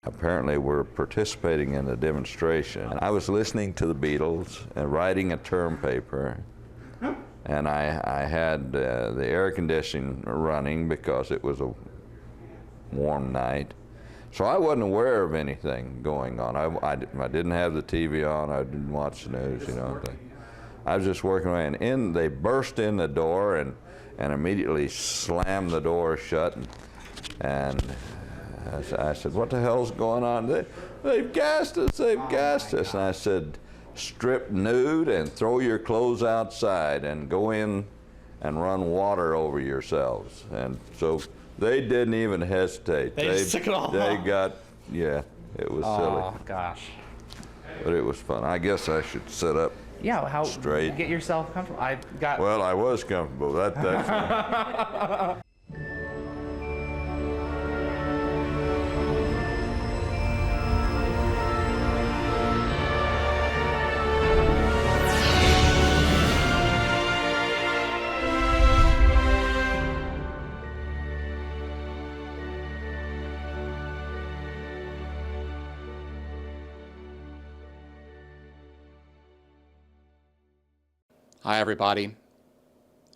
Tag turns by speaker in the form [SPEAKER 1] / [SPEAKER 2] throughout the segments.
[SPEAKER 1] apparently were participating in a demonstration. I was listening to the Beatles and writing a term paper, and I had the air conditioning running because it was a warm night. So I wasn't aware of anything going on. I didn't have the TV on, I didn't watch the news, you know. I was just working away, and they burst in the door and immediately slammed the door shut, and I said, what the hell's going on? They've gassed us, they've gassed us. And I said, strip nude and throw your clothes outside and go in and run water over yourselves. And so they didn't even hesitate.
[SPEAKER 2] They just took it all
[SPEAKER 1] They
[SPEAKER 2] off.
[SPEAKER 1] got, yeah, it was silly.
[SPEAKER 2] Oh, gosh.
[SPEAKER 1] But it was fun. I guess I should sit up
[SPEAKER 2] Yeah,
[SPEAKER 1] straight.
[SPEAKER 2] Get yourself comfortable.
[SPEAKER 1] Well, I was comfortable. That's
[SPEAKER 3] Hi, everybody.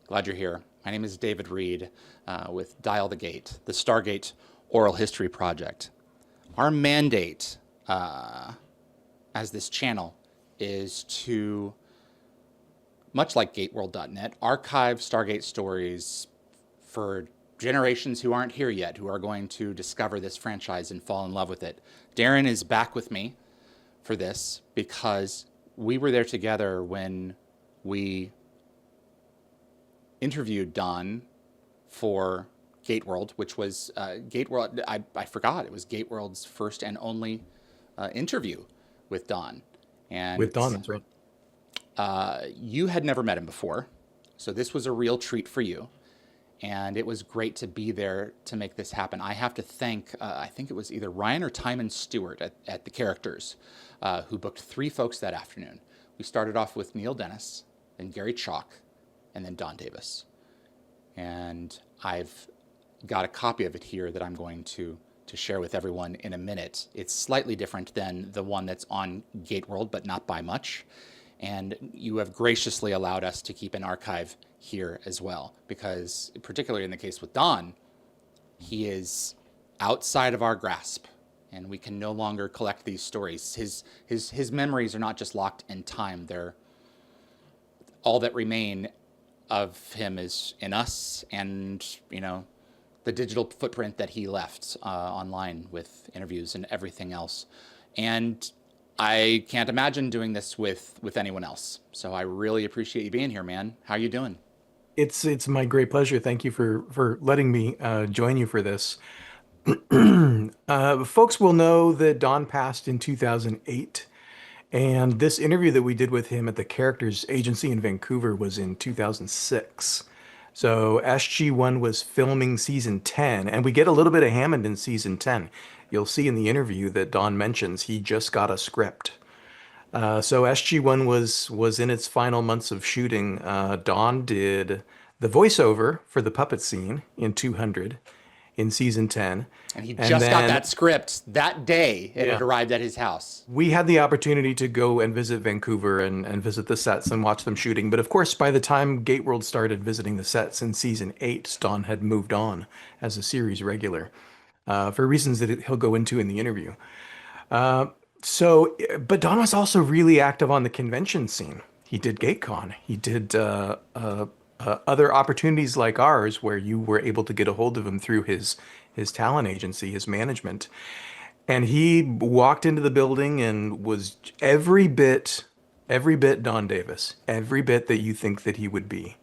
[SPEAKER 3] Glad you're here. My name is David Reed with Dial the Gate, the Stargate Oral History Project. Our mandate as this channel is to, much like GateWorld.net, archive Stargate stories for generations who aren't here yet, who are going to discover this franchise and fall in love with it. Darren is back with me for this because we were there together when we interviewed Don for GateWorld, which was GateWorld. I forgot it was GateWorld's first and only interview with Don. And
[SPEAKER 4] with Don, that's right.
[SPEAKER 3] You had never met him before, so this was a real treat for you. And it was great to be there to make this happen. I have to thank, I think it was either Ryan or Timon Stewart at the Characters, who booked 3 folks that afternoon. We started off with Neil Dennis, then Gary Chalk, and then Don Davis. And I've got a copy of it here that I'm going to share with everyone in a minute. It's slightly different than the one that's on GateWorld, but not by much. And you have graciously allowed us to keep an archive here as well, because particularly in the case with Don, he is outside of our grasp, and we can no longer collect these stories. His memories are not just locked in time, they're all that remain of him is in us and, you know, the digital footprint that he left online with interviews and everything else. And I can't imagine doing this with anyone else. So I really appreciate you being here, man. How you doing?
[SPEAKER 4] It's my great pleasure. Thank you for letting me join you for this. Folks will know that Don passed in 2008. And this interview that we did with him at the Characters Agency in Vancouver was in 2006. So SG-1 was filming season 10, and we get a little bit of Hammond in season 10. You'll see in the interview that Don mentions he just got a script. So SG-1 was in its final months of shooting. Don did the voiceover for the puppet scene in 200 in season 10.
[SPEAKER 3] And he just got that script that day it had arrived at his house.
[SPEAKER 4] We had the opportunity to go and visit Vancouver and visit the sets and watch them shooting. But of course, by the time GateWorld started visiting the sets in season 8, Don had moved on as a series regular for reasons that he'll go into in the interview. But Don was also really active on the convention scene. He did GateCon. He did other opportunities like ours where you were able to get a hold of him through his talent agency, his management. And he walked into the building and was every bit Don Davis, every bit that you think that he would be.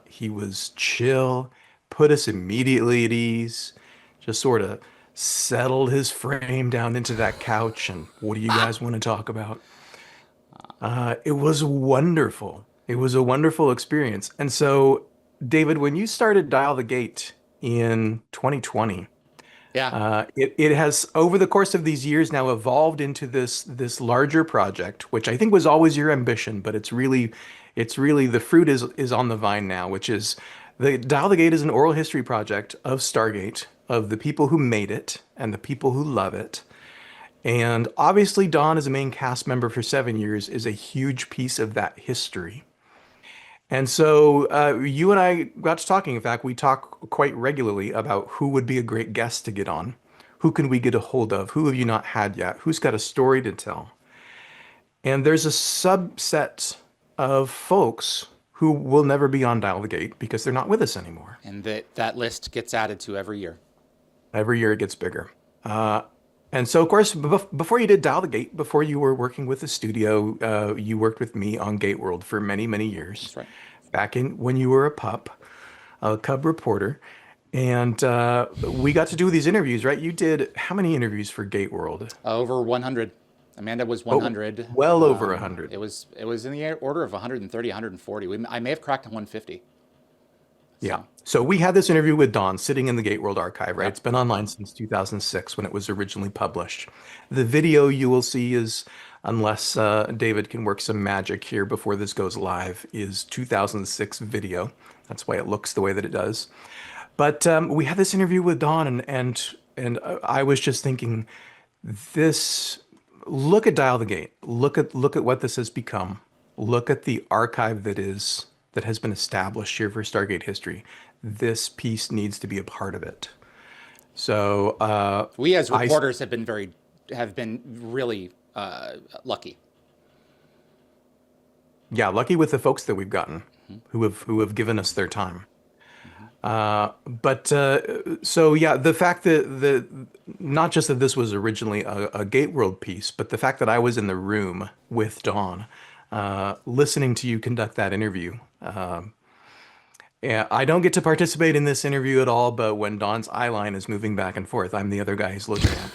[SPEAKER 4] He was chill, put us immediately at ease, just sort of settled his frame down into that couch. And what do you guys want to talk about? It was wonderful. It was a wonderful experience. And so, David, when you started Dial the Gate in 2020, it has, over the course of these years, now evolved into this larger project, which I think was always your ambition, but it's really the fruit is on the vine now, which is the Dial the Gate is an oral history project of Stargate, of the people who made it and the people who love it. And obviously, Dawn, as a main cast member for 7 years, is a huge piece of that history. And so you and I got to talking. In fact, we talk quite regularly about who would be a great guest to get on. Who can we get a hold of? Who have you not had yet? Who's got a story to tell? And there's a subset of folks who will never be on Dial the Gate because they're not with us anymore.
[SPEAKER 3] And that list gets added to every year.
[SPEAKER 4] Every year it gets bigger. And so, of course, before you did Dial the Gate, before you were working with the studio, you worked with me on GateWorld for many, many years.
[SPEAKER 3] That's right.
[SPEAKER 4] Back in when you were a cub reporter. And we got to do these interviews, right? You did how many interviews for GateWorld?
[SPEAKER 3] Over 100. Amanda was 100.
[SPEAKER 4] Well over 100.
[SPEAKER 3] It was in the order of 130, 140. I may have cracked 150.
[SPEAKER 4] Yeah. So we had this interview with Dawn sitting in the GateWorld archive, right?
[SPEAKER 3] Yep.
[SPEAKER 4] It's been online since 2006 when it was originally published. The video you will see is, unless David can work some magic here before this goes live, is 2006 video. That's why it looks the way that it does. But we had this interview with Dawn, and I was just thinking, this. Look at Dial the Gate. Look at what this has become. Look at the archive that has been established here for Stargate history. This piece needs to be a part of it. So
[SPEAKER 3] we as reporters have been really lucky.
[SPEAKER 4] Yeah, lucky with the folks that we've gotten, who have given us their time. So yeah, the fact that not just that this was originally a GateWorld piece, but the fact that I was in the room with Dawn, listening to you conduct that interview. Yeah, I don't get to participate in this interview at all, but when Dawn's eye line is moving back and forth, I'm the other guy who's looking at.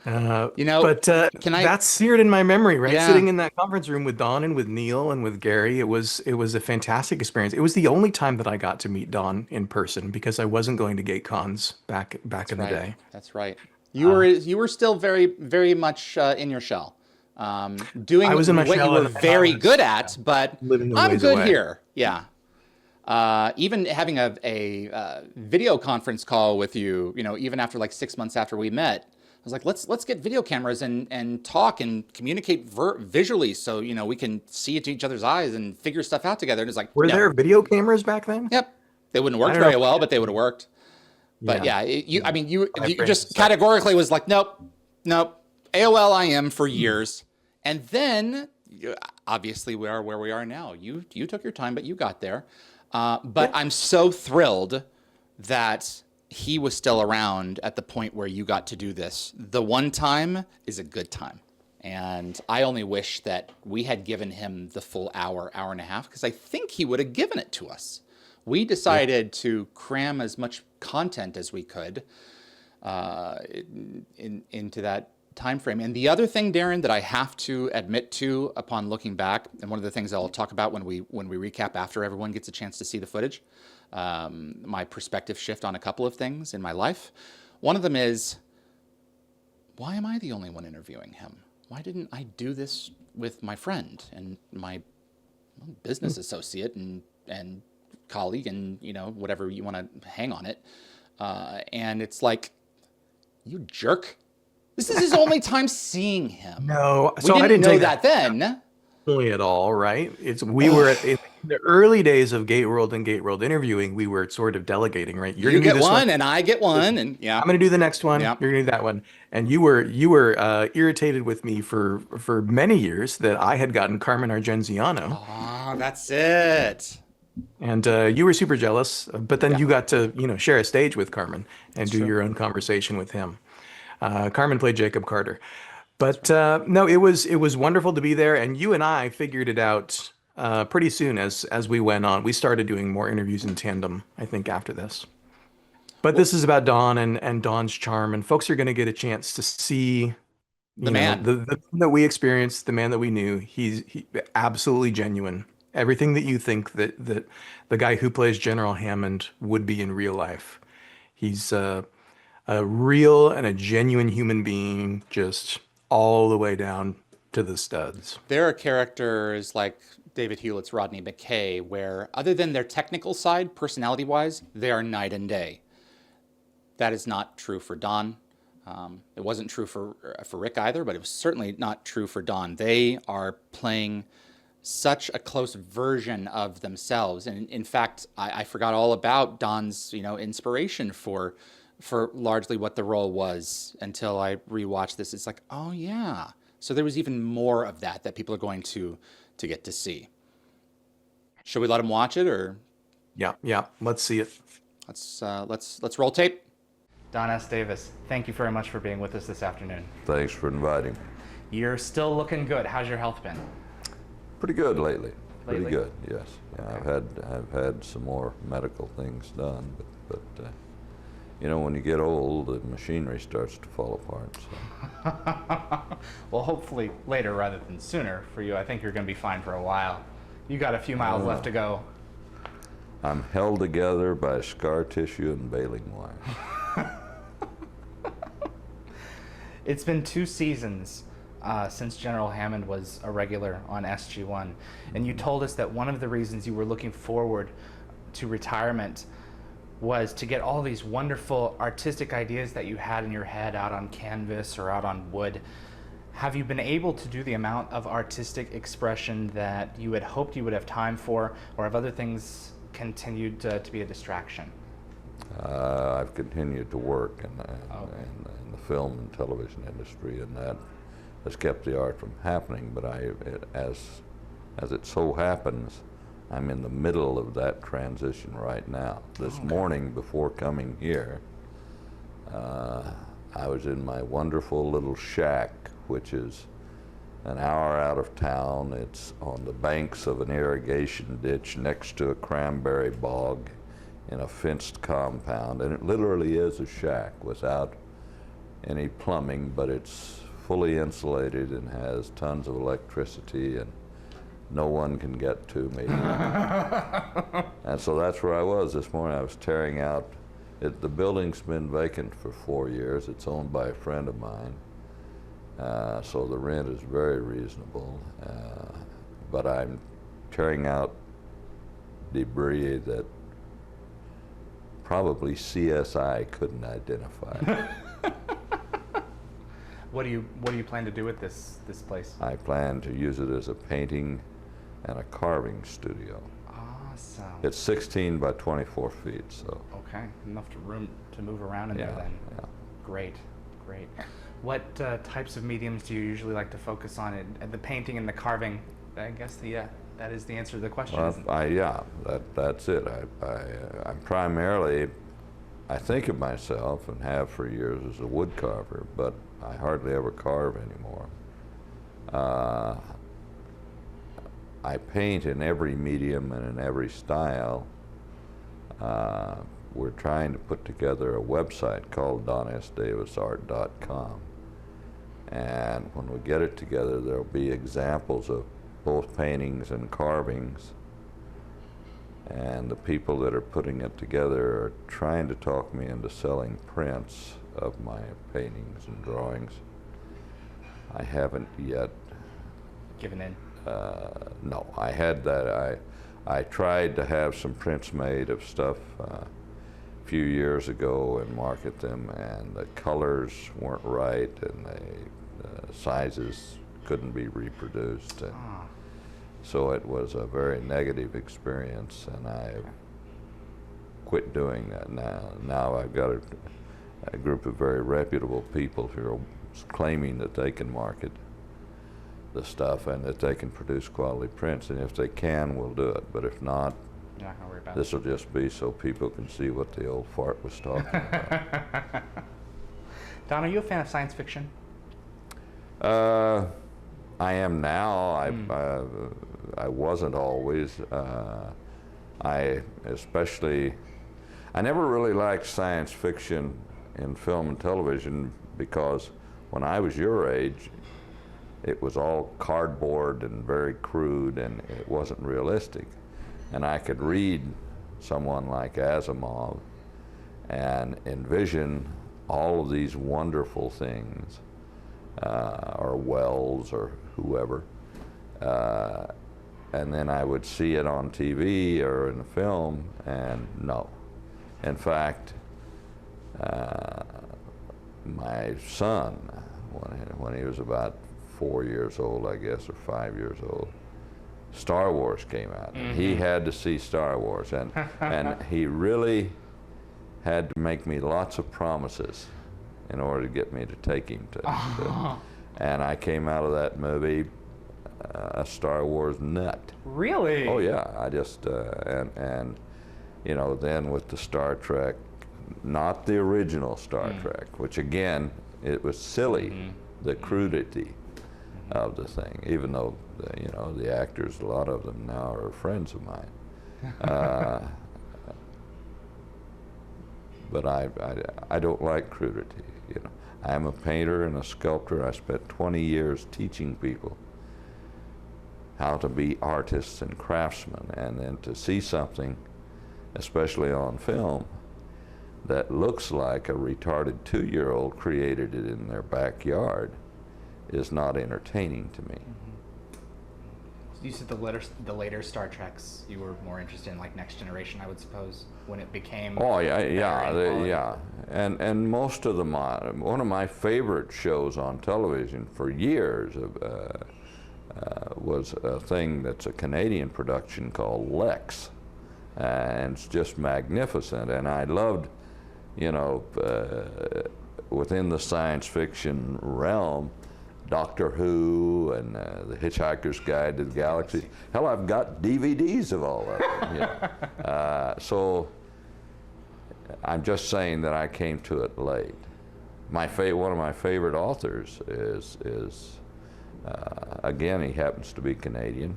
[SPEAKER 4] That's seared in my memory, right?
[SPEAKER 3] Yeah.
[SPEAKER 4] Sitting in that conference room with Dawn and with Neil and with Gary, it was a fantastic experience. It was the only time that I got to meet Dawn in person because I wasn't going to gate cons back in the day.
[SPEAKER 3] That's right. You were still very, very much in your shell, doing
[SPEAKER 4] I was in my
[SPEAKER 3] what
[SPEAKER 4] shell
[SPEAKER 3] you were
[SPEAKER 4] and
[SPEAKER 3] very good at, but
[SPEAKER 4] living a
[SPEAKER 3] I'm
[SPEAKER 4] ways
[SPEAKER 3] good
[SPEAKER 4] away.
[SPEAKER 3] here. Yeah. Even having a video conference call with you, even after like 6 months after we met, I was like, let's get video cameras and talk and communicate visually so, we can see into each other's eyes and figure stuff out together. And it's like,
[SPEAKER 4] Were
[SPEAKER 3] no.
[SPEAKER 4] there video cameras back then?
[SPEAKER 3] Yep. They wouldn't work
[SPEAKER 4] I don't
[SPEAKER 3] very
[SPEAKER 4] know.
[SPEAKER 3] well, but they would have worked. But
[SPEAKER 4] Yeah.
[SPEAKER 3] you
[SPEAKER 4] brain
[SPEAKER 3] just
[SPEAKER 4] is
[SPEAKER 3] categorically was like, nope. AOL IM for years. And then obviously we are where we are now. You took your time, but you got there. But I'm so thrilled that he was still around at the point where you got to do this. The one time is a good time. And I only wish that we had given him the full hour and a half, because I think he would have given it to us. We decided to cram as much content as we could into that time frame. And the other thing, Darren, that I have to admit to upon looking back, and one of the things I'll talk about when we recap after everyone gets a chance to see the footage, my perspective shift on a couple of things in my life. One of them is, why am I the only one interviewing him? Why didn't I do this with my friend and my business associate and colleague and, whatever you want to hang on it. And it's like, you jerk. This is his only time seeing him.
[SPEAKER 4] No,
[SPEAKER 3] We
[SPEAKER 4] so
[SPEAKER 3] didn't
[SPEAKER 4] I didn't
[SPEAKER 3] know
[SPEAKER 4] take
[SPEAKER 3] that then.
[SPEAKER 4] personally at all, right? We were in the early days of GateWorld and GateWorld interviewing. We were sort of delegating, right?
[SPEAKER 3] You
[SPEAKER 4] gonna do
[SPEAKER 3] get
[SPEAKER 4] this
[SPEAKER 3] one and I get one, and yeah.
[SPEAKER 4] I'm going to do the next one.
[SPEAKER 3] Yeah.
[SPEAKER 4] You're going to do that one. And you were irritated with me for many years that I had gotten Carmen Argenziano,
[SPEAKER 3] Oh, that's it.
[SPEAKER 4] and you were super jealous. But then you got to share a stage with Carmen and do your own conversation with him. Carmen played Jacob Carter. But no, it was wonderful to be there, and you and I figured it out pretty soon as we went on. We started doing more interviews in tandem, I think, after this. But this is about Dawn and Dawn's charm, and folks are going to get a chance to see
[SPEAKER 3] The man.
[SPEAKER 4] the man that we experienced, the man that we knew. He absolutely genuine. Everything that you think that the guy who plays General Hammond would be in real life. He's a real and a genuine human being, just all the way down to the studs.
[SPEAKER 3] There are characters like David Hewlett's Rodney McKay where, other than their technical side, personality-wise, they are night and day. That is not true for Don. It wasn't true for Rick either, but it was certainly not true for Don. They are playing such a close version of themselves, and in fact, I forgot all about Don's inspiration for largely what the role was until I rewatched this. It's like, oh yeah, so there was even more of that people are going to get to see. Should we let them watch it, or
[SPEAKER 4] Yeah, let's see it.
[SPEAKER 3] let's roll tape. Don S. Davis, thank you very much for being with us this afternoon.
[SPEAKER 1] Thanks for inviting me.
[SPEAKER 3] You're still looking good. How's your health been?
[SPEAKER 1] Pretty good lately. Pretty
[SPEAKER 3] Lately?
[SPEAKER 1] good, yes. Yeah, I've had some more medical things done, but when you get old, the machinery starts to fall apart. So.
[SPEAKER 3] Well, hopefully later rather than sooner for you. I think you're going to be fine for a while. You got a few miles left to go.
[SPEAKER 1] I'm held together by scar tissue and baling wire.
[SPEAKER 3] It's been 2 seasons since General Hammond was a regular on SG-1, and you told us that one of the reasons you were looking forward to retirement was to get all these wonderful artistic ideas that you had in your head out on canvas or out on wood. Have you been able to do the amount of artistic expression that you had hoped you would have time for, or have other things continued to be a distraction?
[SPEAKER 1] I've continued to work in the film and television industry, and that has kept the art from happening. But as it so happens, I'm in the middle of that transition right now. This morning, before coming here, I was in my wonderful little shack, which is an hour out of town. It's on the banks of an irrigation ditch next to a cranberry bog in a fenced compound, and it literally is a shack without any plumbing, but it's fully insulated and has tons of electricity, and no one can get to me. And so that's where I was this morning. I was tearing out. The building's been vacant for 4 years. It's owned by a friend of mine, so the rent is very reasonable. But I'm tearing out debris that probably CSI couldn't identify.
[SPEAKER 3] What do you plan to do with this place?
[SPEAKER 1] I plan to use it as a painting and a carving studio.
[SPEAKER 3] Awesome.
[SPEAKER 1] It's 16 by 24 feet, so.
[SPEAKER 3] Okay, enough room to move around in there then.
[SPEAKER 1] Yeah.
[SPEAKER 3] Great. What types of mediums do you usually like to focus on? The painting and the carving, I guess that is the answer to the question.
[SPEAKER 1] Well, that's it. I'm primarily, I think of myself, and have for years, as a wood carver, but I hardly ever carve anymore. I paint in every medium and in every style. We're trying to put together a website called DonSDavisArt.com. And when we get it together, there'll be examples of both paintings and carvings. And the people that are putting it together are trying to talk me into selling prints of my paintings and drawings. I haven't yet
[SPEAKER 3] given in.
[SPEAKER 1] No, I had that. I tried to have some prints made of stuff a few years ago and market them, and the colors weren't right, and the sizes couldn't be reproduced. And so it was a very negative experience, and I quit doing that now. Now I've got a group of very reputable people who are claiming that they can market the stuff and that they can produce quality prints, and if they can, we'll do it. But if not,
[SPEAKER 3] You're not gonna worry about
[SPEAKER 1] this will just be so people can see what the old fart was talking about.
[SPEAKER 3] Don, are you a fan of science fiction?
[SPEAKER 1] I am now. I wasn't always. I never really liked science fiction in film and television, because when I was your age, it was all cardboard and very crude, and it wasn't realistic. And I could read someone like Asimov and envision all of these wonderful things, or Wells or whoever, and then I would see it on TV or in a film, and no. In fact, my son, when he was about 4 years old, I guess, or 5 years old, Star Wars came out, and he had to see Star Wars, and he really had to make me lots of promises in order to get me to take him to and I came out of that movie a Star Wars nut.
[SPEAKER 2] Really?
[SPEAKER 1] Oh yeah, I just and you know, then with the Star Trek, not the original Star Trek, which again, it was silly, the crudity of the thing, even though you know, the actors, a lot of them now are friends of mine. But I don't like crudity, you know. I'm a painter and a sculptor. I spent 20 years teaching people how to be artists and craftsmen, and then to see something, especially on film, that looks like a retarded 2-year-old created it in their backyard is not entertaining to me.
[SPEAKER 2] You said the later Star Treks, you were more interested in, like Next Generation, I would suppose, when it became.
[SPEAKER 1] Oh yeah,
[SPEAKER 2] better in quality.
[SPEAKER 1] yeah. And most of them, one of my favorite shows on television for years was a thing that's a Canadian production called Lex, and it's just magnificent. And I loved, you know, within the science fiction realm, Doctor Who and The Hitchhiker's Guide to the Galaxy. Hell, I've got DVDs of all of them. You know. So I'm just saying that I came to it late. One of my favorite authors is again, he happens to be Canadian,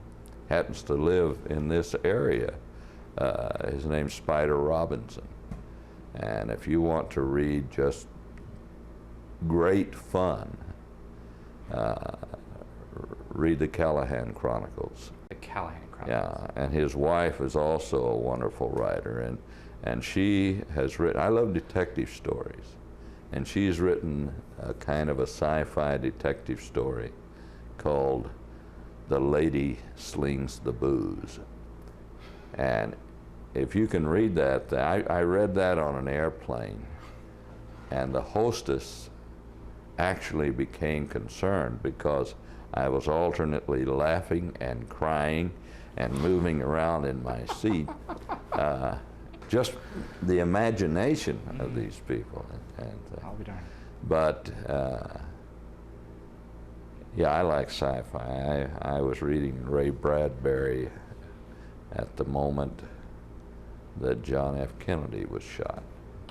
[SPEAKER 1] happens to live in this area. His name's Spider Robinson. And if you want to read just great fun, read the Callahan Chronicles.
[SPEAKER 2] The Callahan Chronicles.
[SPEAKER 1] Yeah, and his wife is also a wonderful writer, and she has written, I love detective stories, and she's written a kind of a sci-fi detective story called The Lady Slings the Booze. And if you can read that, I read that on an airplane, and the hostess actually became concerned because I was alternately laughing and crying and moving around in my seat. Just the imagination of these people.
[SPEAKER 2] I'll be darned.
[SPEAKER 1] But yeah, I like sci-fi. I was reading Ray Bradbury at the moment that John F. Kennedy was shot.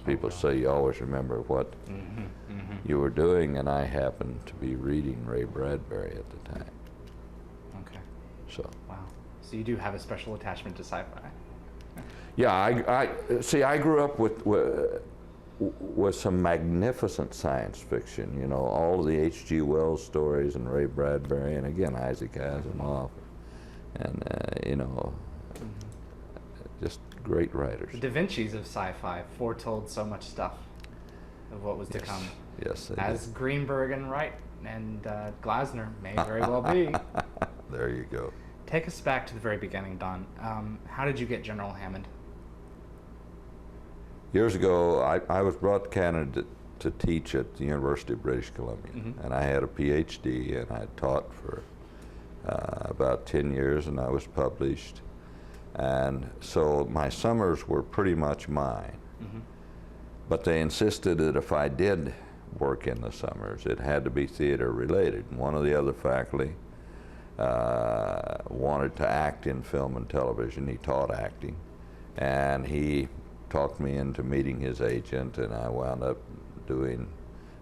[SPEAKER 1] People say you always remember what you were doing, and I happened to be reading Ray Bradbury at the time.
[SPEAKER 2] Okay.
[SPEAKER 1] So.
[SPEAKER 2] Wow. So you do have a special attachment to sci-fi.
[SPEAKER 1] Yeah, I grew up with some magnificent science fiction. You know, all of the H.G. Wells stories and Ray Bradbury, and again Isaac Asimov, and you know, just great writers.
[SPEAKER 2] The Da Vinci's of sci-fi foretold so much stuff of what was to come.
[SPEAKER 1] Yes, they
[SPEAKER 2] As
[SPEAKER 1] did.
[SPEAKER 2] Greenberg and Wright and Glasner may very well be.
[SPEAKER 1] There you go.
[SPEAKER 2] Take us back to the very beginning, Don. How did you get General Hammond?
[SPEAKER 1] Years ago, I was brought to Canada to teach at the University of British Columbia, and I had a PhD, and I taught for about 10 years, and I was published. And so my summers were pretty much mine. But they insisted that if I did work in the summers, it had to be theater related. And one of the other faculty wanted to act in film and television. He taught acting, and he talked me into meeting his agent, and I wound up doing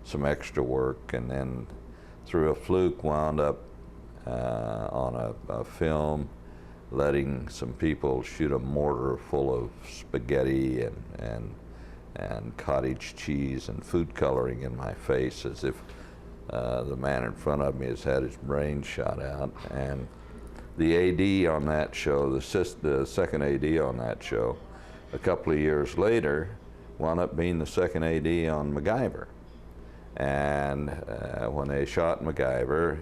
[SPEAKER 1] some extra work, and then through a fluke wound up on a film letting some people shoot a mortar full of spaghetti and cottage cheese and food coloring in my face, as if the man in front of me has had his brain shot out. And the AD on that show, the second AD on that show, a couple of years later, wound up being the second AD on MacGyver. And when they shot MacGyver,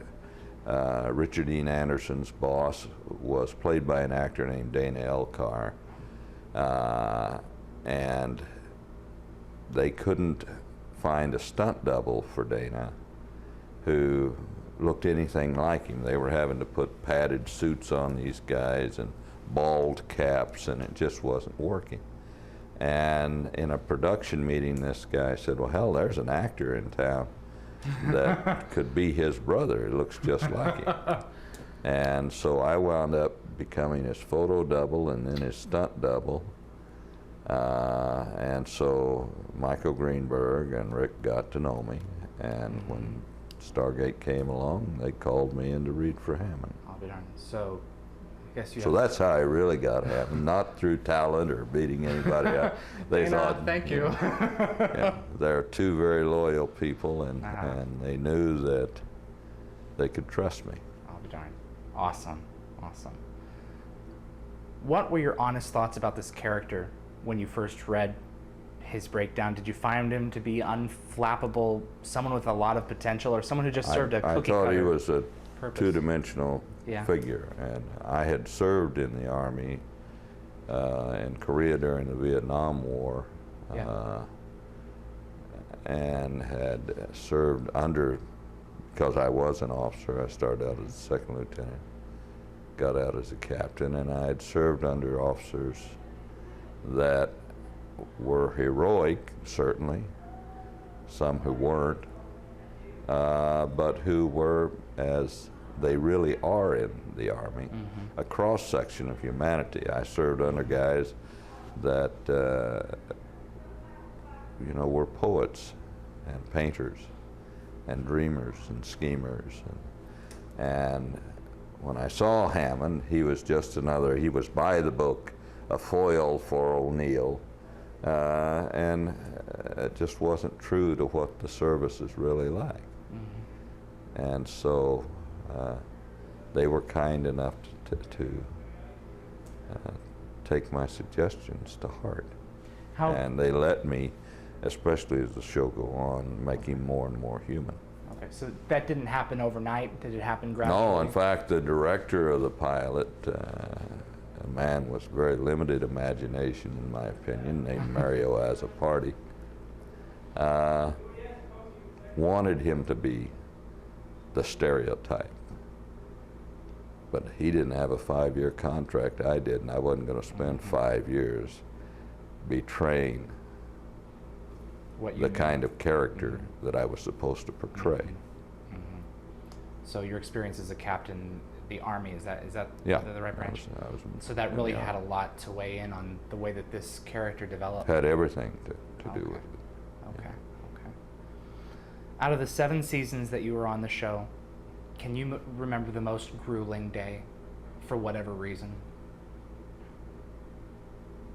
[SPEAKER 1] Richard Dean Anderson's boss was played by an actor named Dana Elcar, and they couldn't find a stunt double for Dana who looked anything like him. They were having to put padded suits on these guys and bald caps, and it just wasn't working. And in a production meeting, this guy said, well, hell, there's an actor in town that could be his brother. It looks just like him. And so I wound up becoming his photo double and then his stunt double. And so Michael Greenberg and Rick got to know me. And when Stargate came along, they called me in to read for Hammond.
[SPEAKER 2] I'll be darned. So I guess you
[SPEAKER 1] So that's how I really got Hammond, not through talent or beating anybody up. They thought,
[SPEAKER 2] thank you.
[SPEAKER 1] yeah, they're two very loyal people, and they knew that they could trust me.
[SPEAKER 2] I'll be darned. Awesome. Awesome. What were your honest thoughts about this character when you first read his breakdown? Did you find him to be unflappable, someone with a lot of potential, or someone who just served a cookie cutter
[SPEAKER 1] I thought he was a
[SPEAKER 2] purpose?
[SPEAKER 1] two-dimensional
[SPEAKER 2] Yeah.
[SPEAKER 1] figure, and I had served in the Army in Korea during the Vietnam War,
[SPEAKER 2] Yeah.
[SPEAKER 1] and had served under, because I was an officer. I started out as a second lieutenant, got out as a captain, and I had served under officers that were heroic, certainly, some who weren't, but who were, as they really are in the Army, a cross-section of humanity. I served under guys that, you know, were poets and painters and dreamers and schemers. And when I saw Hammond, he was just another, he was by the book, a foil for O'Neill, and it just wasn't true to what the service is really like. And so they were kind enough to take my suggestions to heart. And they let me, especially as the show go on, make him more and more human.
[SPEAKER 2] Okay, so that didn't happen overnight. Did it happen gradually?
[SPEAKER 1] No, in fact, the director of the pilot, a man with very limited imagination, in my opinion, named Mario Azzopardi, wanted him to be the stereotype. But he didn't have a 5-year contract. I did, and I wasn't going to spend 5 years betraying the kind of character that I was supposed to portray.
[SPEAKER 2] So your experience as a captain, the Army, is that
[SPEAKER 1] Yeah,
[SPEAKER 2] the right branch?
[SPEAKER 1] I was
[SPEAKER 2] So that really had a lot to weigh in on the way that this character developed.
[SPEAKER 1] had everything to do with it.
[SPEAKER 2] Okay. Out of the 7 seasons that you were on the show, can you remember the most grueling day, for whatever reason?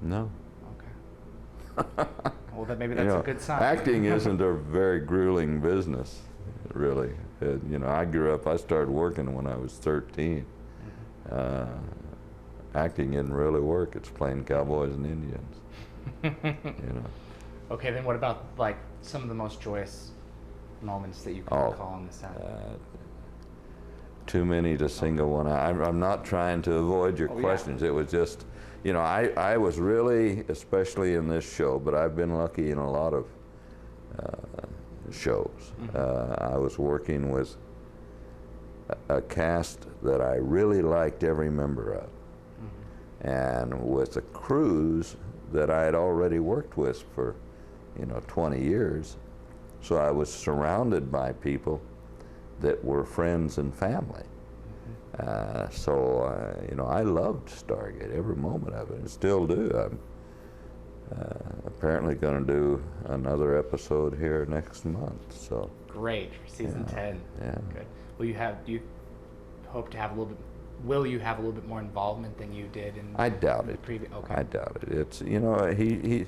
[SPEAKER 1] No.
[SPEAKER 2] Okay. Well, then maybe that's a good sign.
[SPEAKER 1] Acting isn't a very grueling business, really. You know, I started working when I was 13. Acting didn't really work. It's playing cowboys and Indians. You know.
[SPEAKER 2] Okay, then what about like some of the most joyous moments that you can recall on the set?
[SPEAKER 1] Too many to single one out. I'm not trying to avoid your questions. It was just, you know, I was really, especially in this show, but I've been lucky in a lot of shows. I was working with a cast that I really liked every member of, and with a crews that I had already worked with for, 20 years. So I was surrounded by people that were friends and family. I loved Stargate, every moment of it, and still do. I'm apparently going to do another episode here next month. So
[SPEAKER 2] great, for season 10.
[SPEAKER 1] Yeah.
[SPEAKER 2] Good. Will you hope to have a little bit? Will you have a little bit more involvement than you did in?
[SPEAKER 1] I doubt it.
[SPEAKER 2] Okay.
[SPEAKER 1] I doubt it. It's he.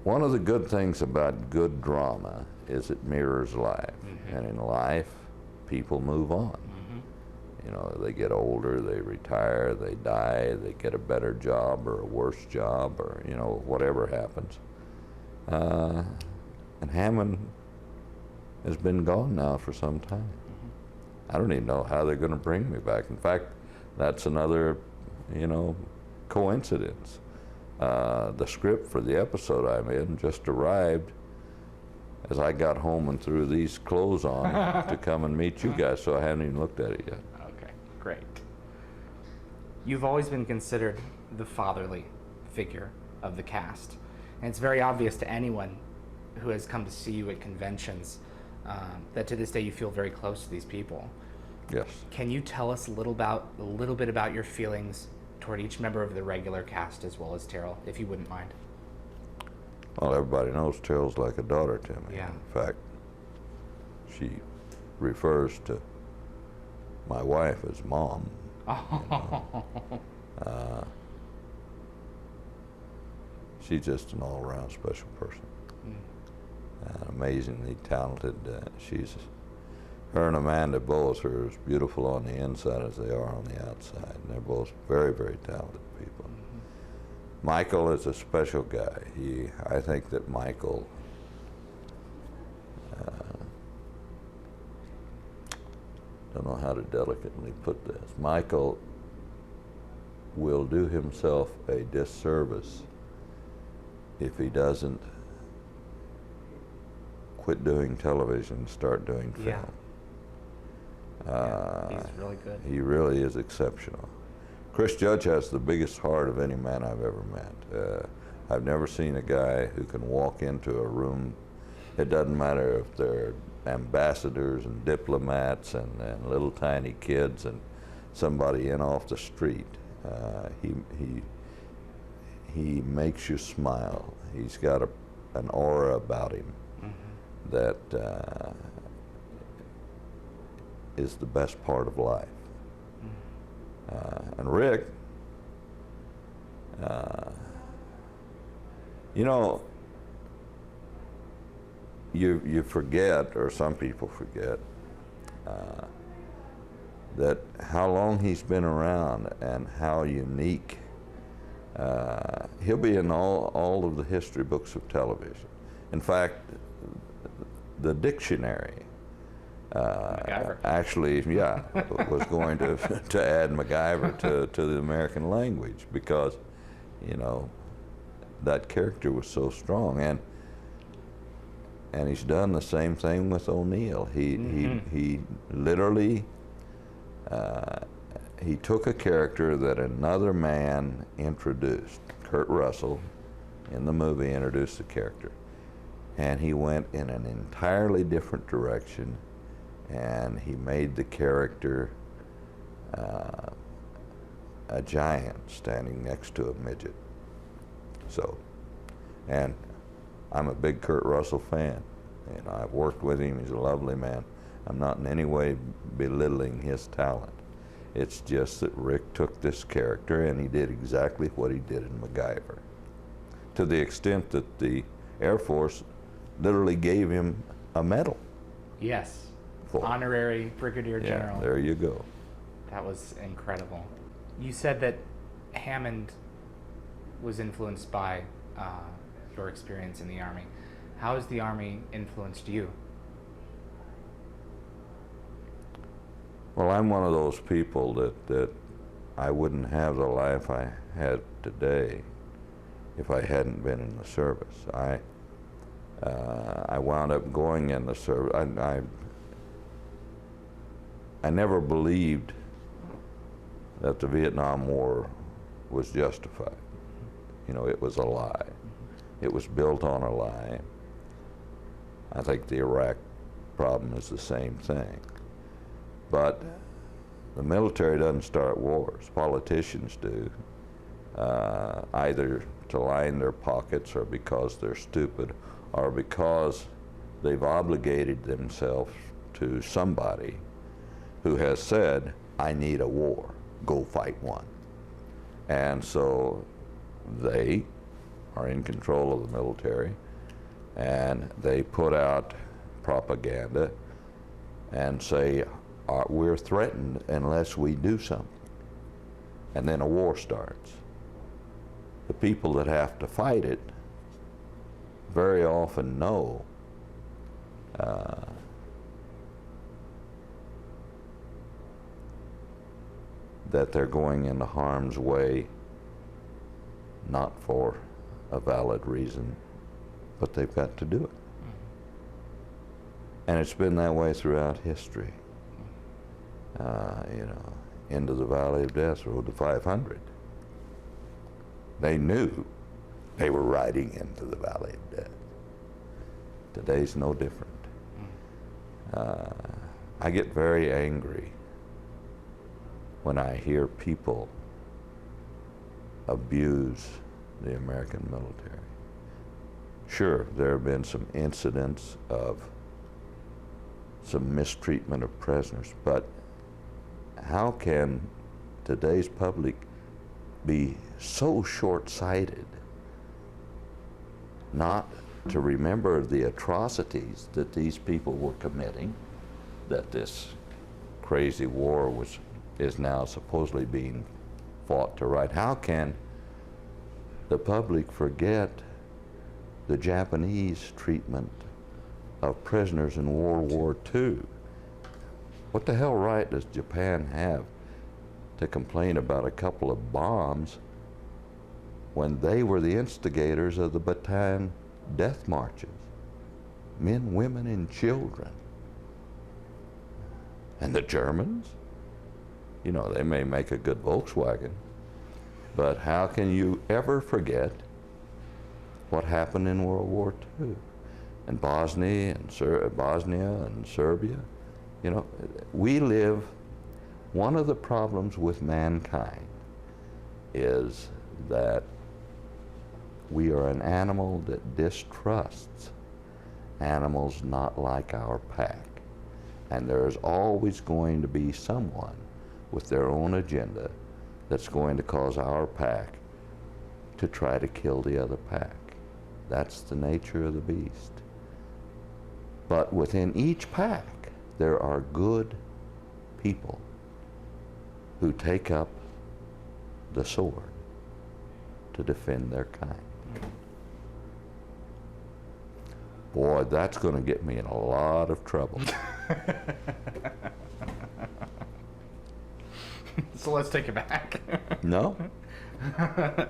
[SPEAKER 1] One of the good things about good drama is it mirrors life, and in life, people move on. They get older, they retire, they die, they get a better job or a worse job, or whatever happens. And Hammond has been gone now for some time. I don't even know how they're going to bring me back. In fact, that's another, coincidence. The script for the episode I'm in just arrived as I got home and threw these clothes on to come and meet you guys, so I haven't even looked at it yet.
[SPEAKER 2] Okay, great. You've always been considered the fatherly figure of the cast, and it's very obvious to anyone who has come to see you at conventions that to this day you feel very close to these people.
[SPEAKER 1] Yes.
[SPEAKER 2] Can you tell us a little bit about your feelings toward each member of the regular cast as well as Terrell, if you wouldn't mind?
[SPEAKER 1] Well, everybody knows Terrell's like a daughter to me.
[SPEAKER 2] Yeah.
[SPEAKER 1] In fact, she refers to my wife as Mom. She's just an all-around special person. Amazingly talented. Her and Amanda both are as beautiful on the inside as they are on the outside. And they're both very, very talented people. Michael is a special guy. I think that Michael don't know how to delicately put this. Michael will do himself a disservice if he doesn't quit doing television and start doing film.
[SPEAKER 2] He's really good.
[SPEAKER 1] He really is exceptional. Chris Judge has the biggest heart of any man I've ever met. I've never seen a guy who can walk into a room. It doesn't matter if they're ambassadors and diplomats and little tiny kids and somebody in off the street. He makes you smile. He's got an aura about him that is the best part of life. And Rick, you know, you forget, or some people forget, that how long he's been around and how unique. He'll be in all of the history books of television. In fact, the dictionary actually, was going to add MacGyver to the American language because, you know, that character was so strong. And he's done the same thing with O'Neill. He literally he took a character that another man introduced. Kurt Russell in the movie introduced the character, and he went in an entirely different direction, and he made the character a giant standing next to a midget. So, and I'm a big Kurt Russell fan. You know, I've worked with him. He's a lovely man. I'm not in any way belittling his talent. It's just that Rick took this character and he did exactly what he did in MacGyver, to the extent that the Air Force literally gave him a medal.
[SPEAKER 2] Yes. Honorary Brigadier General.
[SPEAKER 1] Yeah, there you go.
[SPEAKER 2] That was incredible. You said that Hammond was influenced by your experience in the Army. How has the Army influenced you?
[SPEAKER 1] Well, I'm one of those people that I wouldn't have the life I had today if I hadn't been in the service. I wound up going in the service. I never believed that the Vietnam War was justified. You know, it was a lie. It was built on a lie. I think the Iraq problem is the same thing. But the military doesn't start wars. Politicians do, either to line their pockets or because they're stupid or because they've obligated themselves to somebody who has said, I need a war, go fight one. And so they are in control of the military, and they put out propaganda and say, we're threatened unless we do something. And then a war starts. The people that have to fight it very often know that they're going into harm's way, not for a valid reason, but they've got to do it. And it's been that way throughout history. You know, into the Valley of Death rode the 500. They knew they were riding into the Valley of Death. Today's no different. I get very angry when I hear people abuse the American military. Sure, there have been some incidents of some mistreatment of prisoners, but how can today's public be so short-sighted not to remember the atrocities that these people were committing, that this crazy war is now supposedly being fought to right? How can the public forget the Japanese treatment of prisoners in World War II? What the hell right does Japan have to complain about a couple of bombs when they were the instigators of the Bataan death marches? Men, women, and children. And the Germans? You know, they may make a good Volkswagen, but how can you ever forget what happened in World War II? And Bosnia and Serbia? You know, we live, one of the problems with mankind is that we are an animal that distrusts animals not like our pack. And there's always going to be someone with their own agenda that's going to cause our pack to try to kill the other pack. That's the nature of the beast. But within each pack, there are good people who take up the sword to defend their kind. Boy, that's going to get me in a lot of trouble.
[SPEAKER 2] So let's take it back.
[SPEAKER 1] No?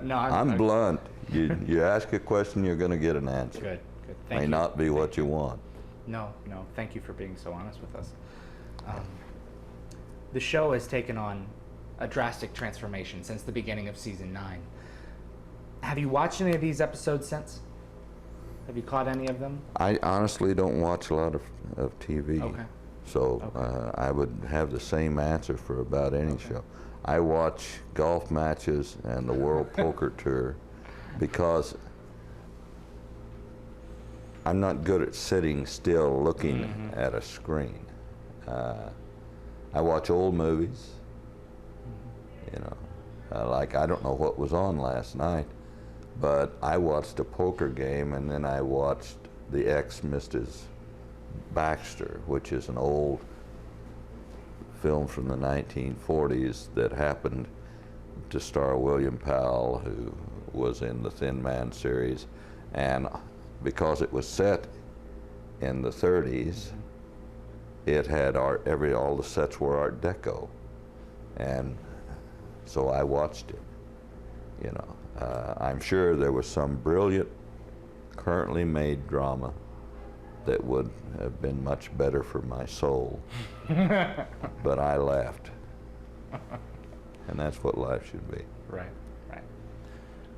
[SPEAKER 2] No,
[SPEAKER 1] I'm blunt. You ask a question, you're going to get an answer.
[SPEAKER 2] Good, good. Thank
[SPEAKER 1] May
[SPEAKER 2] you.
[SPEAKER 1] not be what you want.
[SPEAKER 2] No, no. Thank you for being so honest with us. The show has taken on a drastic transformation since the beginning of season 9. Have you watched any of these episodes since? Have you caught any of them?
[SPEAKER 1] I honestly don't watch a lot of TV.
[SPEAKER 2] Okay.
[SPEAKER 1] So
[SPEAKER 2] Okay.
[SPEAKER 1] I would have the same answer for about any show. I watch golf matches and the World Poker Tour because I'm not good at sitting still looking at a screen. I watch old movies, you know, like I don't know what was on last night, but I watched a poker game and then I watched The Ex-Mrs. Baxter, which is an old film from the 1940s that happened to star William Powell, who was in the Thin Man series, and because it was set in the 30s, it had all the sets were Art Deco, and so I watched it. You know, I'm sure there was some brilliant, currently made drama that would have been much better for my soul, but I laughed, and that's what life should be.
[SPEAKER 2] Right, right.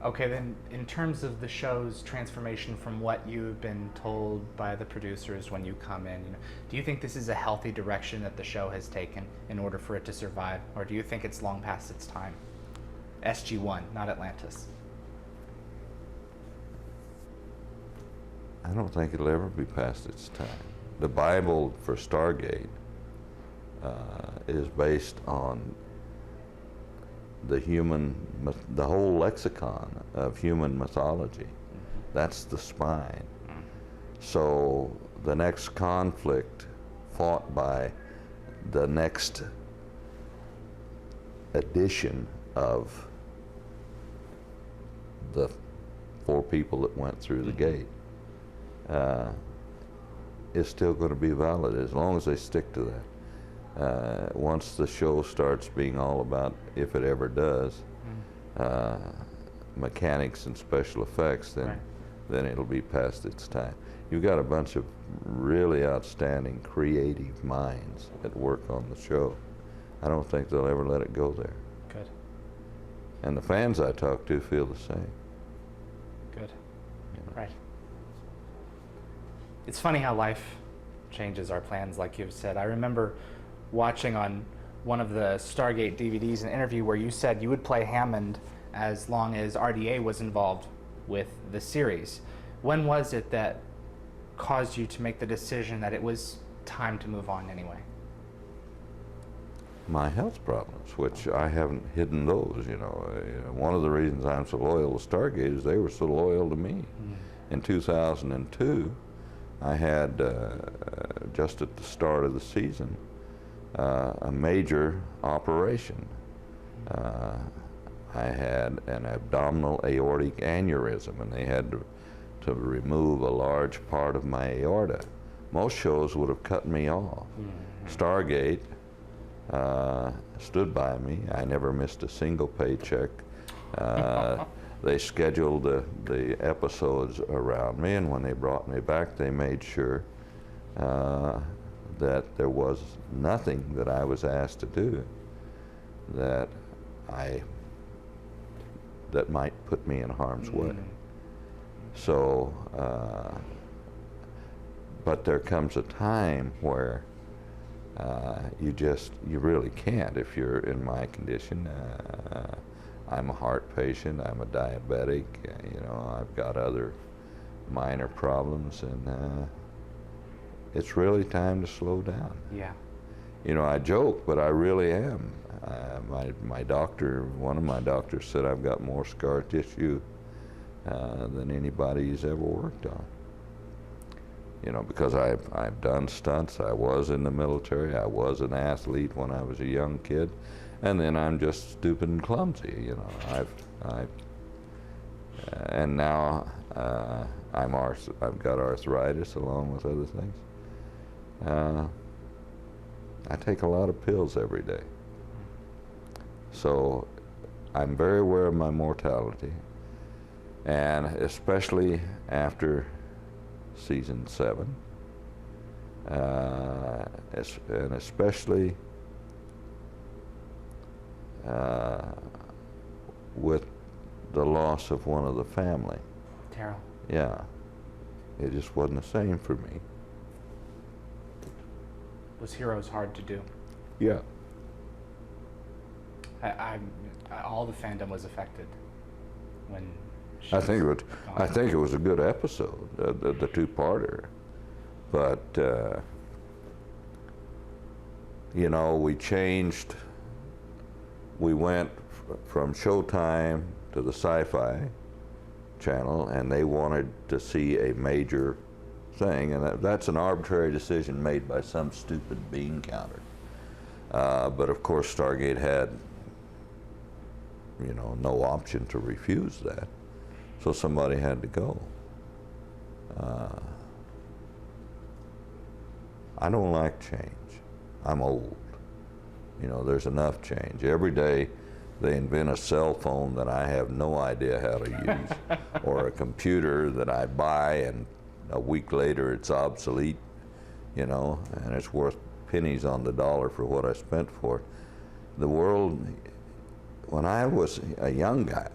[SPEAKER 2] Okay, then in terms of the show's transformation from what you've been told by the producers when you come in, do you think this is a healthy direction that the show has taken in order for it to survive, or do you think it's long past its time? SG-1, not Atlantis.
[SPEAKER 1] I don't think it'll ever be past its time. The Bible for Stargate is based on the whole lexicon of human mythology. That's the spine. So the next conflict fought by the next edition of the 4 people that went through the gate is still going to be valid as long as they stick to that. Once the show starts being all about, if it ever does, mechanics and special effects, then then it'll be past its time. You've got a bunch of really outstanding creative minds that work on the show. I don't think they'll ever let it go there.
[SPEAKER 2] Good.
[SPEAKER 1] And the fans I talk to feel the same.
[SPEAKER 2] Good. Right. It's funny how life changes our plans, like you've said. I remember watching on one of the Stargate DVDs an interview where you said you would play Hammond as long as RDA was involved with the series. When was it that caused you to make the decision that it was time to move on anyway?
[SPEAKER 1] My health problems, which I haven't hidden those, One of the reasons I'm so loyal to Stargate is they were so loyal to me. In 2002, I had, just at the start of the season, a major operation. I had an abdominal aortic aneurysm, and they had to remove a large part of my aorta. Most shows would have cut me off. Stargate stood by me. I never missed a single paycheck. They scheduled the episodes around me, and when they brought me back, they made sure that there was nothing that I was asked to do that might put me in harm's way. So, but there comes a time where you really can't if you're in my condition. I'm a heart patient, I'm a diabetic, I've got other minor problems, and it's really time to slow down.
[SPEAKER 2] Yeah.
[SPEAKER 1] I joke, but I really am. My doctor, one of my doctors said I've got more scar tissue than anybody's ever worked on. Because I've done stunts, I was in the military, I was an athlete when I was a young kid, and then I'm just stupid and clumsy, and now I've got arthritis along with other things. I take a lot of pills every day. So I'm very aware of my mortality, and especially after season 7, and especially with the loss of one of the family.
[SPEAKER 2] Terrell.
[SPEAKER 1] Yeah, it just wasn't the same for me.
[SPEAKER 2] Was Heroes hard to do?
[SPEAKER 1] Yeah.
[SPEAKER 2] All the fandom was affected when she
[SPEAKER 1] I
[SPEAKER 2] was
[SPEAKER 1] think
[SPEAKER 2] gone.
[SPEAKER 1] it was a good episode, the two-parter, but we changed. We went from Showtime to the Sci-Fi channel, and they wanted to see a major thing, and that's an arbitrary decision made by some stupid bean counter. But of course, Stargate had, no option to refuse that, so somebody had to go. I don't like change. I'm old. There's enough change. Every day they invent a cell phone that I have no idea how to use, or a computer that I buy and a week later it's obsolete, and it's worth pennies on the dollar for what I spent for it. The world, when I was a young guy,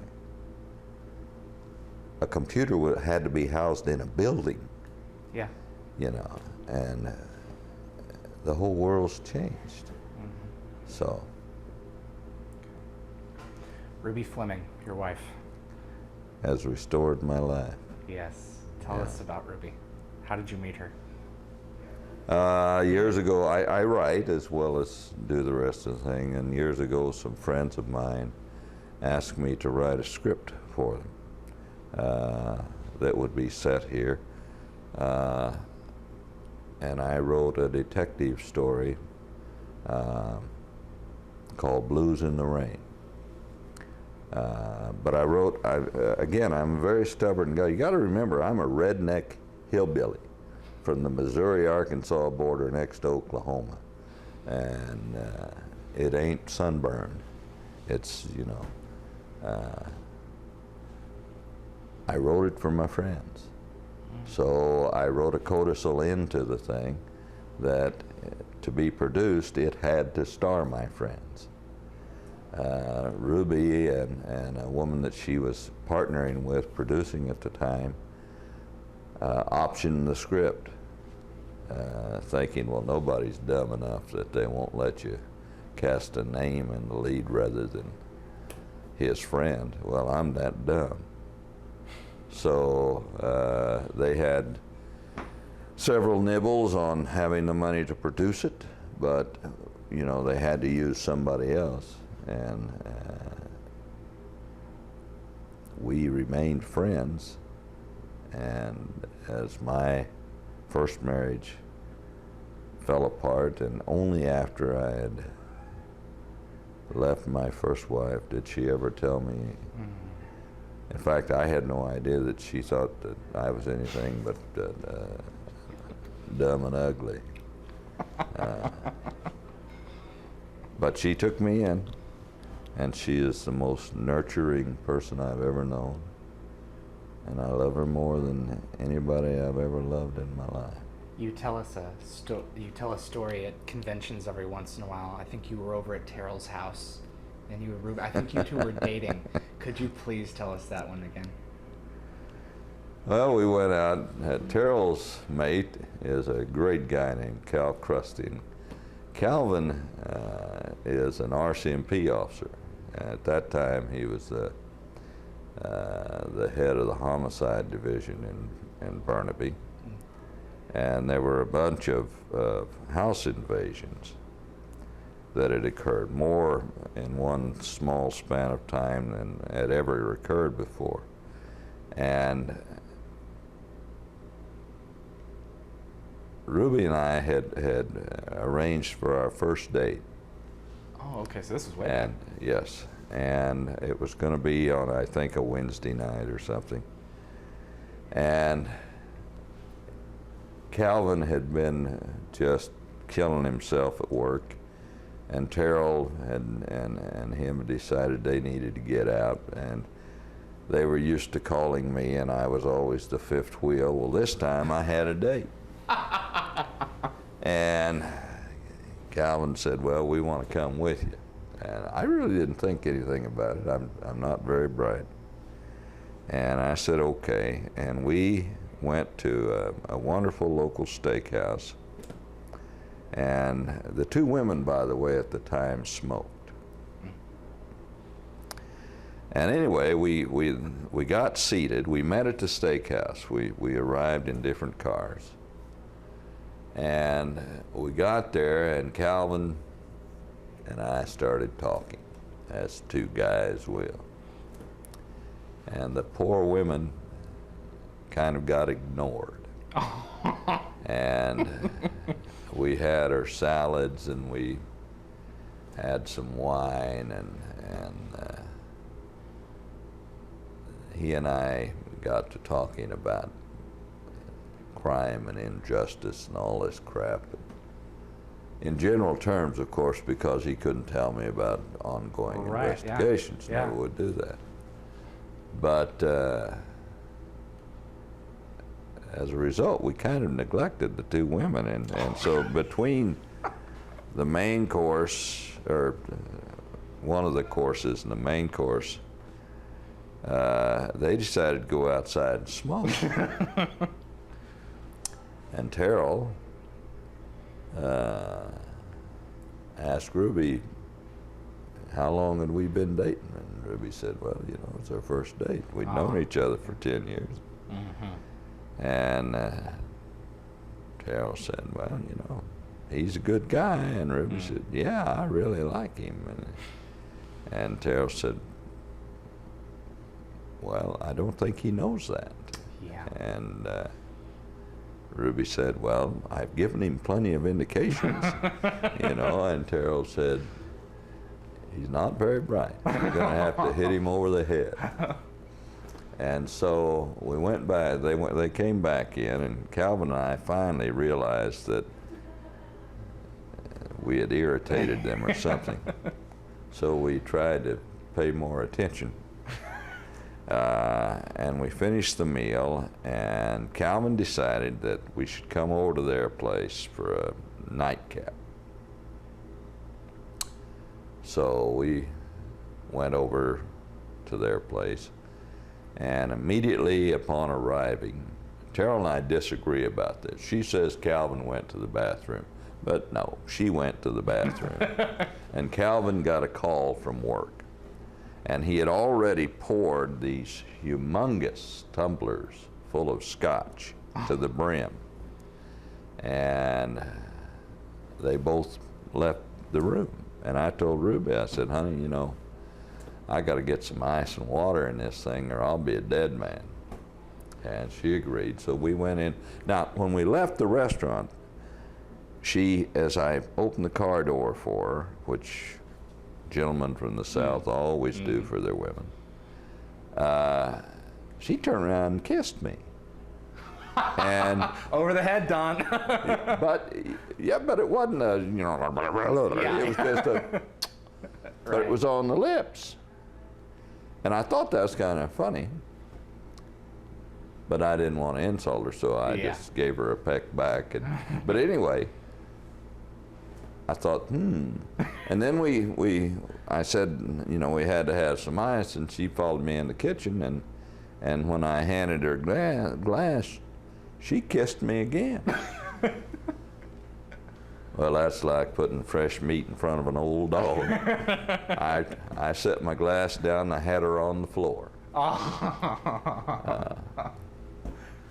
[SPEAKER 1] a computer had to be housed in a building.
[SPEAKER 2] Yeah.
[SPEAKER 1] And the whole world's changed. So.
[SPEAKER 2] Ruby Fleming, your wife.
[SPEAKER 1] Has restored my life.
[SPEAKER 2] Yes. Tell us about Ruby. How did you meet her?
[SPEAKER 1] Years ago, I write as well as do the rest of the thing, and years ago some friends of mine asked me to write a script for them that would be set here. And I wrote a detective story called Blues in the Rain. But again, I'm a very stubborn guy. You got to remember, I'm a redneck hillbilly from the Missouri-Arkansas border next to Oklahoma. And it ain't sunburned. It's, I wrote it for my friends. So I wrote a codicil into the thing that to be produced, it had to star my friends. Ruby and a woman that she was partnering with, producing at the time, optioned the script, thinking, well, nobody's dumb enough that they won't let you cast a name in the lead rather than his friend. Well, I'm that dumb. So they had several nibbles on having the money to produce it, but you know, they had to use somebody else, and we remained friends. And as my first marriage fell apart, and only after I had left my first wife did she ever tell me. In fact, I had no idea that she thought that I was anything but dumb and ugly. But she took me in, and she is the most nurturing person I've ever known. And I love her more than anybody I've ever loved in my life.
[SPEAKER 2] You tell us a story at conventions every once in a while. I think you were over at Terrell's house, and you were. I think you two were dating. Could you please tell us that one again?
[SPEAKER 1] Well, we went out. Terrell's mate is a great guy named Cal Crusty. Calvin is an RCMP officer. At that time, he was the head of the homicide division in Burnaby. And there were a bunch of house invasions that had occurred, more in one small span of time than had ever occurred before. And Ruby and I had arranged for our first date.
[SPEAKER 2] Oh, okay, so this was way back.
[SPEAKER 1] Yes, and it was going to be on, I think, a Wednesday night or something. And Calvin had been just killing himself at work, and Terrell and him decided they needed to get out, and they were used to calling me, and I was always the fifth wheel. Well, this time I had a date. And Calvin said, well, we want to come with you. And I really didn't think anything about it. I'm not very bright. And I said, okay. And we went to a wonderful local steakhouse. And the two women, by the way, at the time smoked. And anyway, we got seated. We met at the steakhouse. We arrived in different cars. And we got there, and Calvin and I started talking, as two guys will. And the poor women kind of got ignored. And we had our salads, and we had some wine, and he and I got to talking about crime and injustice and all this crap. In general terms, of course, because he couldn't tell me about ongoing investigations.
[SPEAKER 2] Yeah.
[SPEAKER 1] Never would do that. But as a result, we kind of neglected the two women, and so between the main course, or one of the courses and the main course, they decided to go outside and smoke. And Terrell asked Ruby, how long had we been dating? And Ruby said, well, you know, it's our first date. We'd known each other for 10 years. Mm-hmm. And Terrell said, well, you know, he's a good guy. And Ruby said, yeah, I really like him. And Terrell said, well, I don't think he knows that.
[SPEAKER 2] Yeah.
[SPEAKER 1] And Ruby said, well, I've given him plenty of indications, you know, and Terrell said, he's not very bright. You're going to have to hit him over the head. And so we went back, they came back in, and Calvin and I finally realized that we had irritated them or something. So we tried to pay more attention. And we finished the meal, and Calvin decided that we should come over to their place for a nightcap. So we went over to their place, and immediately upon arriving, Terrell and I disagree about this. She says Calvin went to the bathroom, but no, she went to the bathroom. And Calvin got a call from work. And he had already poured these humongous tumblers full of scotch to the brim. And they both left the room. And I told Ruby, I said, honey, you know, I got to get some ice and water in this thing or I'll be a dead man. And she agreed, so we went in. Now, when we left the restaurant, she, as I opened the car door for her, which gentlemen from the South always do for their women, she turned around and kissed me. And
[SPEAKER 2] over the head, Don.
[SPEAKER 1] but it wasn't a, you know, it was just a, but it was on the lips. And I thought that was kind of funny, but I didn't want to insult her, so I just gave her a peck back. And, but anyway, I thought, And then I said, you know, we had to have some ice, and she followed me in the kitchen, and when I handed her glass, she kissed me again. Well, that's like putting fresh meat in front of an old dog. I set my glass down, and I had her on the floor.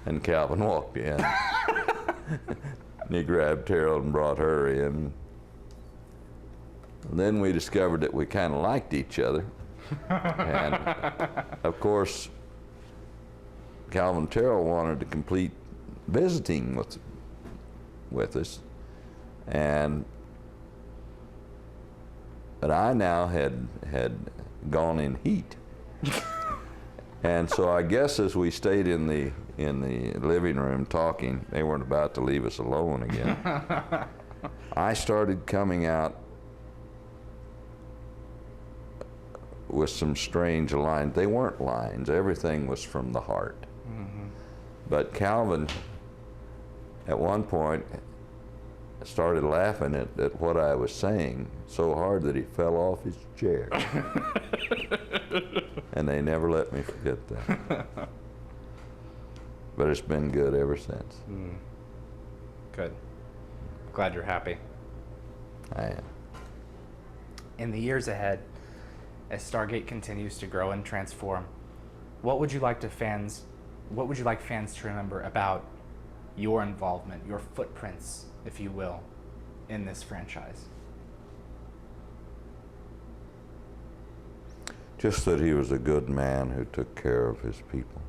[SPEAKER 1] And Calvin walked in. And he grabbed Terrell and brought her in. And then we discovered that we kind of liked each other. And of course, Calvin and Terrell wanted to complete visiting with us. But I now had gone in heat. And so I guess as we stayed in the living room talking, they weren't about to leave us alone again. I started coming out with some strange lines. They weren't lines, everything was from the heart. But Calvin, at one point, started laughing at what I was saying so hard that he fell off his chair. And they never let me forget that. But it's been good ever since.
[SPEAKER 2] Good. Glad you're happy.
[SPEAKER 1] I am.
[SPEAKER 2] In the years ahead, as Stargate continues to grow and transform, what would you like fans to remember about your involvement, your footprints, if you will, in this franchise?
[SPEAKER 1] Just that he was a good man who took care of his people.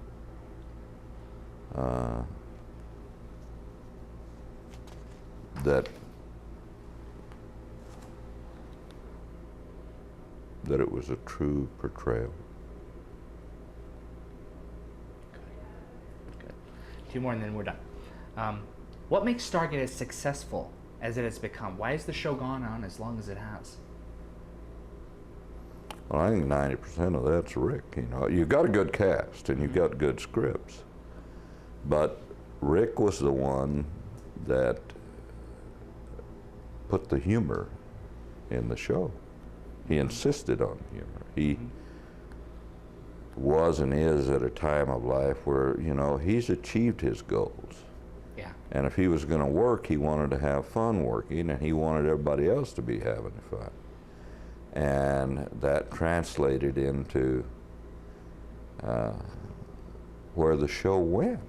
[SPEAKER 1] That it was a true portrayal.
[SPEAKER 2] Good. Two more and then we're done. What makes Stargate as successful as it has become? Why has the show gone on as long as it has?
[SPEAKER 1] Well, I think 90% of that's Rick. You know, you've got a good cast and you've got good scripts, but Rick was the one that put the humor in the show. He insisted on humor. He was and is at a time of life where, you know, he's achieved his goals.
[SPEAKER 2] Yeah.
[SPEAKER 1] And if he was going to work, he wanted to have fun working, and he wanted everybody else to be having fun. And that translated into where the show went.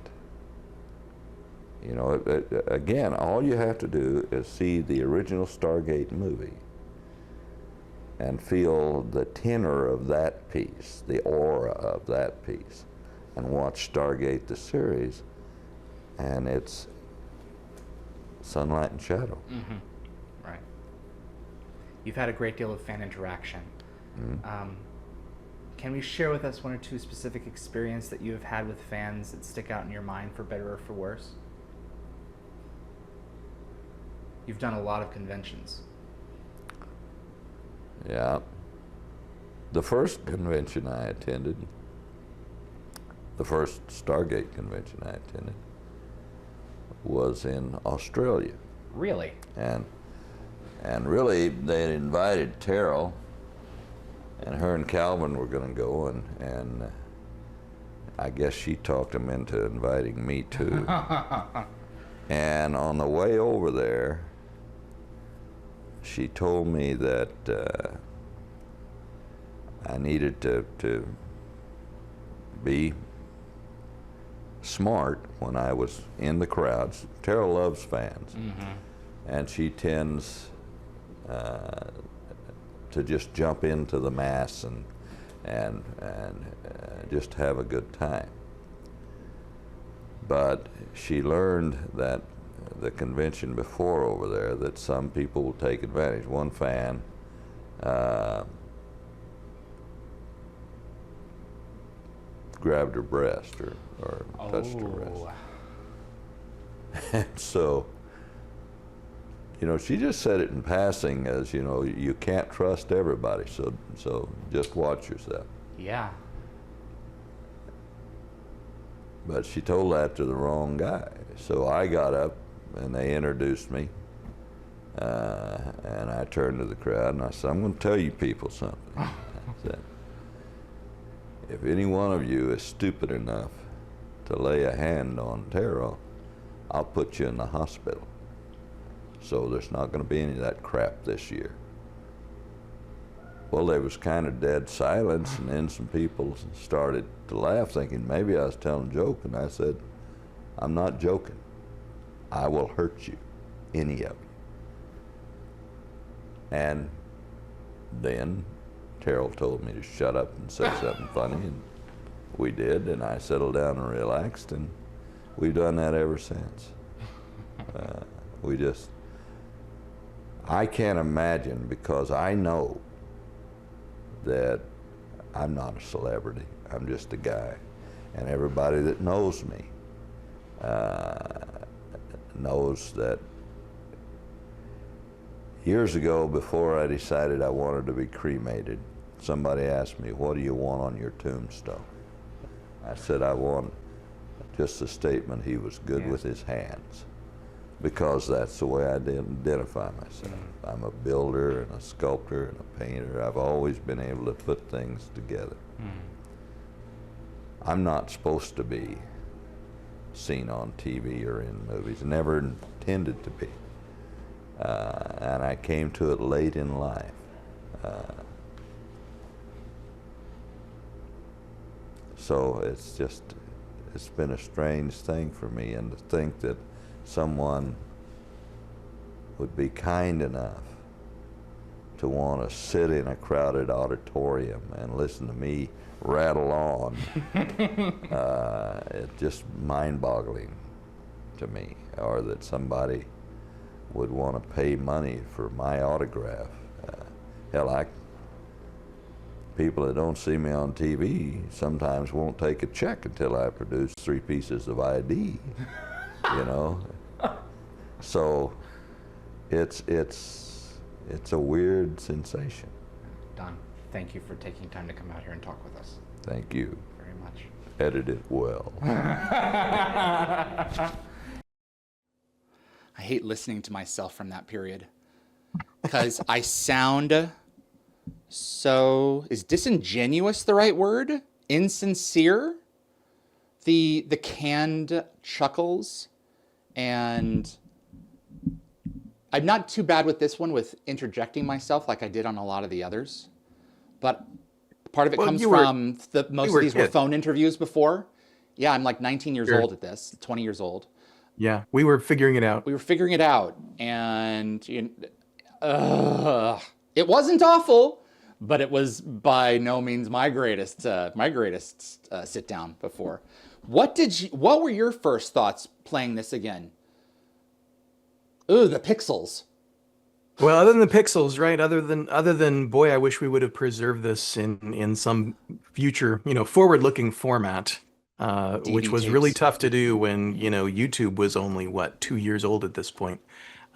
[SPEAKER 1] You know, again, all you have to do is see the original Stargate movie and feel the tenor of that piece, the aura of that piece, and watch Stargate the series, and it's sunlight and shadow.
[SPEAKER 2] Right. You've had a great deal of fan interaction. Can we share with us one or two specific experiences that you have had with fans that stick out in your mind, for better or for worse? You've done a lot of conventions.
[SPEAKER 1] Yeah. The first convention I attended, the first Stargate convention I attended was in Australia.
[SPEAKER 2] Really?
[SPEAKER 1] And really, they had invited Terrell, and her and Calvin were going to go, and I guess she talked him into inviting me too. And on the way over there, she told me that I needed to be smart when I was in the crowds. Terrell loves fans, and she tends to just jump into the mass and just have a good time. But she learned that the convention before over there that some people will take advantage. One fan grabbed her breast or touched her breast. And so, you know, she just said it in passing as, you know, you can't trust everybody, so just watch yourself.
[SPEAKER 2] Yeah.
[SPEAKER 1] But she told that to the wrong guy. So I got up and they introduced me. And I turned to the crowd and I said, I'm going to tell you people something. I said, if any one of you is stupid enough to lay a hand on Terrell, I'll put you in the hospital. So there's not going to be any of that crap this year. Well, there was kind of dead silence, and then some people started to laugh, thinking maybe I was telling a joke, and I said, I'm not joking. I will hurt you, any of you. And then Terrell told me to shut up and say something funny, and we did, and I settled down and relaxed, and we've done that ever since. I can't imagine, because I know that I'm not a celebrity. I'm just a guy. And everybody that knows me knows that years ago, before I decided I wanted to be cremated, somebody asked me, what do you want on your tombstone? I said, I want just a statement he was good with his hands, because that's the way I identify myself. I'm a builder and a sculptor and a painter. I've always been able to put things together. I'm not supposed to be seen on TV or in movies, never intended to be. And I came to it late in life. So it's been a strange thing for me, and to think that someone would be kind enough to want to sit in a crowded auditorium and listen to me rattle on, it's just mind-boggling to me. Or that somebody would want to pay money for my autograph. Hell, people that don't see me on TV sometimes won't take a check until I produce 3 pieces of ID, you know? So it's a weird sensation.
[SPEAKER 2] Don, thank you for taking time to come out here and talk with us.
[SPEAKER 1] Thank you.
[SPEAKER 2] Very much.
[SPEAKER 1] Edit it well.
[SPEAKER 3] I hate listening to myself from that period because I sound so, is disingenuous the right word? Insincere? The canned chuckles, and I'm not too bad with this one with interjecting myself like I did on a lot of the others, but part of it comes from most of these were phone interviews before. Yeah, I'm like 19 years old at this, 20 years old.
[SPEAKER 4] Yeah, we were figuring it out.
[SPEAKER 3] We were figuring it out, and it wasn't awful, but it was by no means my greatest sit down before. What were your first thoughts playing this again? Ooh, the pixels.
[SPEAKER 4] Well, other than the pixels, right? Other than boy, I wish we would have preserved this in some future, forward-looking format. Which was really tough to do when, YouTube was only, 2 years old at this point.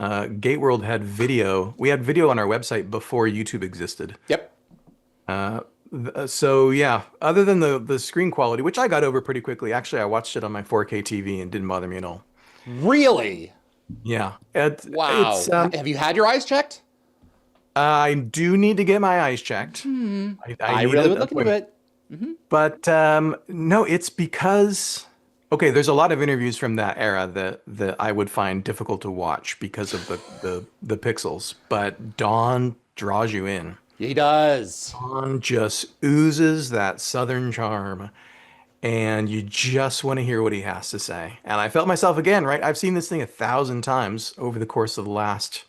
[SPEAKER 4] GateWorld had video. We had video on our website before YouTube existed.
[SPEAKER 3] Yep.
[SPEAKER 4] So yeah, other than the screen quality, which I got over pretty quickly. Actually, I watched it on my 4K TV and didn't bother me at all.
[SPEAKER 3] Really?
[SPEAKER 4] Yeah, it's
[SPEAKER 3] Wow. Have you had your eyes checked?
[SPEAKER 4] I do need to get my eyes checked. I
[SPEAKER 3] I
[SPEAKER 4] need
[SPEAKER 3] really
[SPEAKER 4] an
[SPEAKER 3] would look into
[SPEAKER 4] appointment.
[SPEAKER 3] it.
[SPEAKER 4] But no, it's because okay, there's a lot of interviews from that era that I would find difficult to watch because of the pixels. But Dawn draws you in.
[SPEAKER 3] He does.
[SPEAKER 4] Dawn just oozes that southern charm, and you just want to hear what he has to say. And I felt myself again, right? I've seen this thing 1,000 times over the course of the last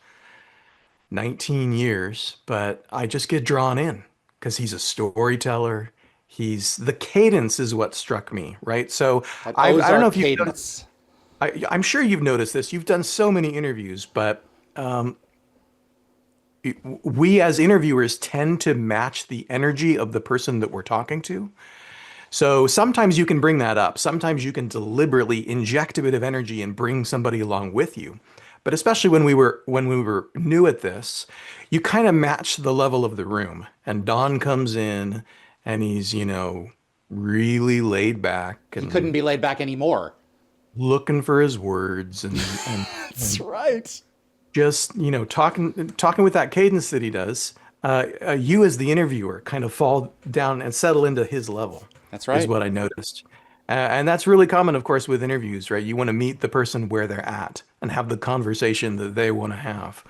[SPEAKER 4] 19 years, but I just get drawn in because he's a storyteller. He's the cadence is what struck me, right? So
[SPEAKER 3] That
[SPEAKER 4] I don't know
[SPEAKER 3] Ozark
[SPEAKER 4] if you've noticed,
[SPEAKER 3] cadence.
[SPEAKER 4] I'm sure you've noticed this. You've done so many interviews, but we as interviewers tend to match the energy of the person that we're talking to. So sometimes you can bring that up. Sometimes you can deliberately inject a bit of energy and bring somebody along with you. But especially when we were new at this, you kind of match the level of the room. And Don comes in and he's, really laid back
[SPEAKER 3] He couldn't
[SPEAKER 4] and
[SPEAKER 3] be laid back anymore.
[SPEAKER 4] looking for his words and
[SPEAKER 3] That's right.
[SPEAKER 4] just, talking with that cadence that he does. You as the interviewer kind of fall down and settle into his level.
[SPEAKER 3] That's
[SPEAKER 4] Is
[SPEAKER 3] right.
[SPEAKER 4] what I noticed. And that's really common, of course, with interviews, right? You want to meet the person where they're at and have the conversation that they want to have.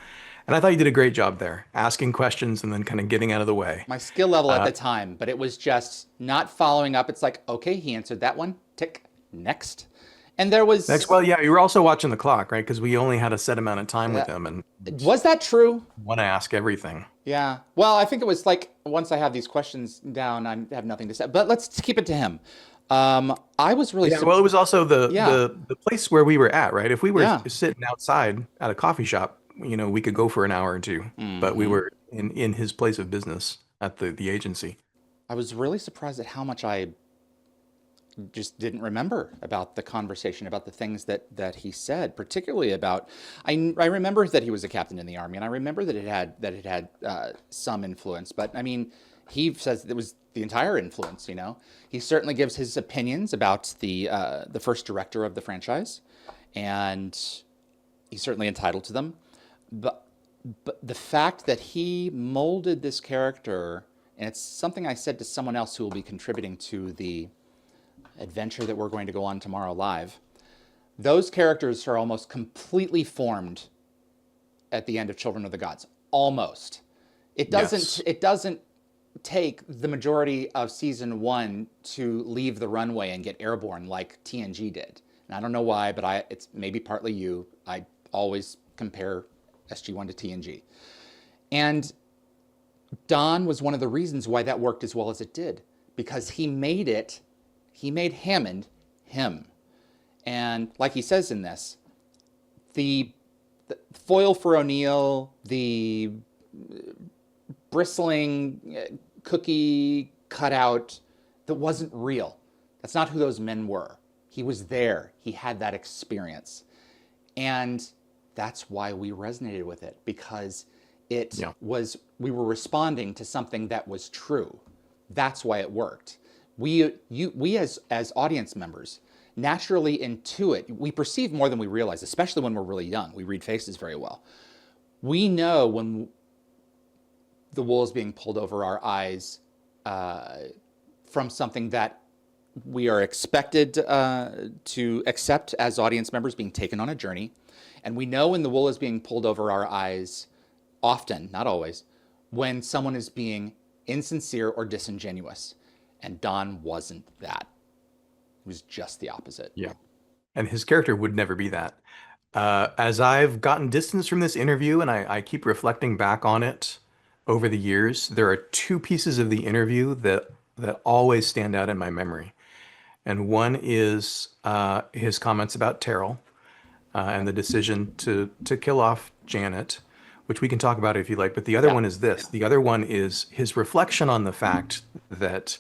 [SPEAKER 4] And I thought you did a great job there, asking questions and then kind of getting out of the way.
[SPEAKER 3] My skill level at the time, but it was just not following up. It's like, okay, he answered that one. Tick. Next. And there
[SPEAKER 4] Next,
[SPEAKER 3] was,
[SPEAKER 4] well, yeah, you were also watching the clock, right? Because we only had a set amount of time with him and
[SPEAKER 3] was that true?
[SPEAKER 4] want to ask everything.
[SPEAKER 3] Yeah. Well, I think it was like once I have these questions down, I have nothing to say. But let's keep it to him. I was really
[SPEAKER 4] Yeah, well, it was also the,
[SPEAKER 3] Yeah.
[SPEAKER 4] the place where we were at, right? If we were
[SPEAKER 3] Yeah.
[SPEAKER 4] sitting outside at a coffee shop, we could go for an hour or two, but we were in his place of business at the agency.
[SPEAKER 3] I was really surprised at how much I just didn't remember about the conversation, about the things that he said, particularly about. I remember that he was a captain in the army, and I remember that it had some influence. But I mean, he says it was the entire influence. He certainly gives his opinions about the first director of the franchise, and he's certainly entitled to them. But the fact that he molded this character, and it's something I said to someone else who will be contributing to the adventure that we're going to go on tomorrow live, those characters are almost completely formed at the end of Children of the Gods. Almost. It doesn't
[SPEAKER 4] Yes.
[SPEAKER 3] it doesn't take the majority of season 1 to leave the runway and get airborne like TNG did. And I don't know why, but it's maybe partly you. I always compare SG-1 to TNG. And Don was one of the reasons why that worked as well as it did, because he made Hammond him. And like he says in this, the foil for O'Neill, the bristling cookie cutout, that wasn't real. That's not who those men were. He was there. He had that experience. And that's why we resonated with it, because we were responding to something that was true. That's why it worked. We as audience members naturally intuit, we perceive more than we realize, especially when we're really young. We read faces very well. We know when the wool is being pulled over our eyes from something that we are expected to accept as audience members, being taken on a journey. And we know when the wool is being pulled over our eyes, often, not always, when someone is being insincere or disingenuous. And Don wasn't that. He was just the opposite.
[SPEAKER 4] Yeah. And his character would never be that. As I've gotten distance from this interview and I keep reflecting back on it over the years, there are two pieces of the interview that always stand out in my memory. And one is his comments about Terrell and the decision to kill off Janet, which we can talk about if you like. But the other one is this. The other one is his reflection on the fact that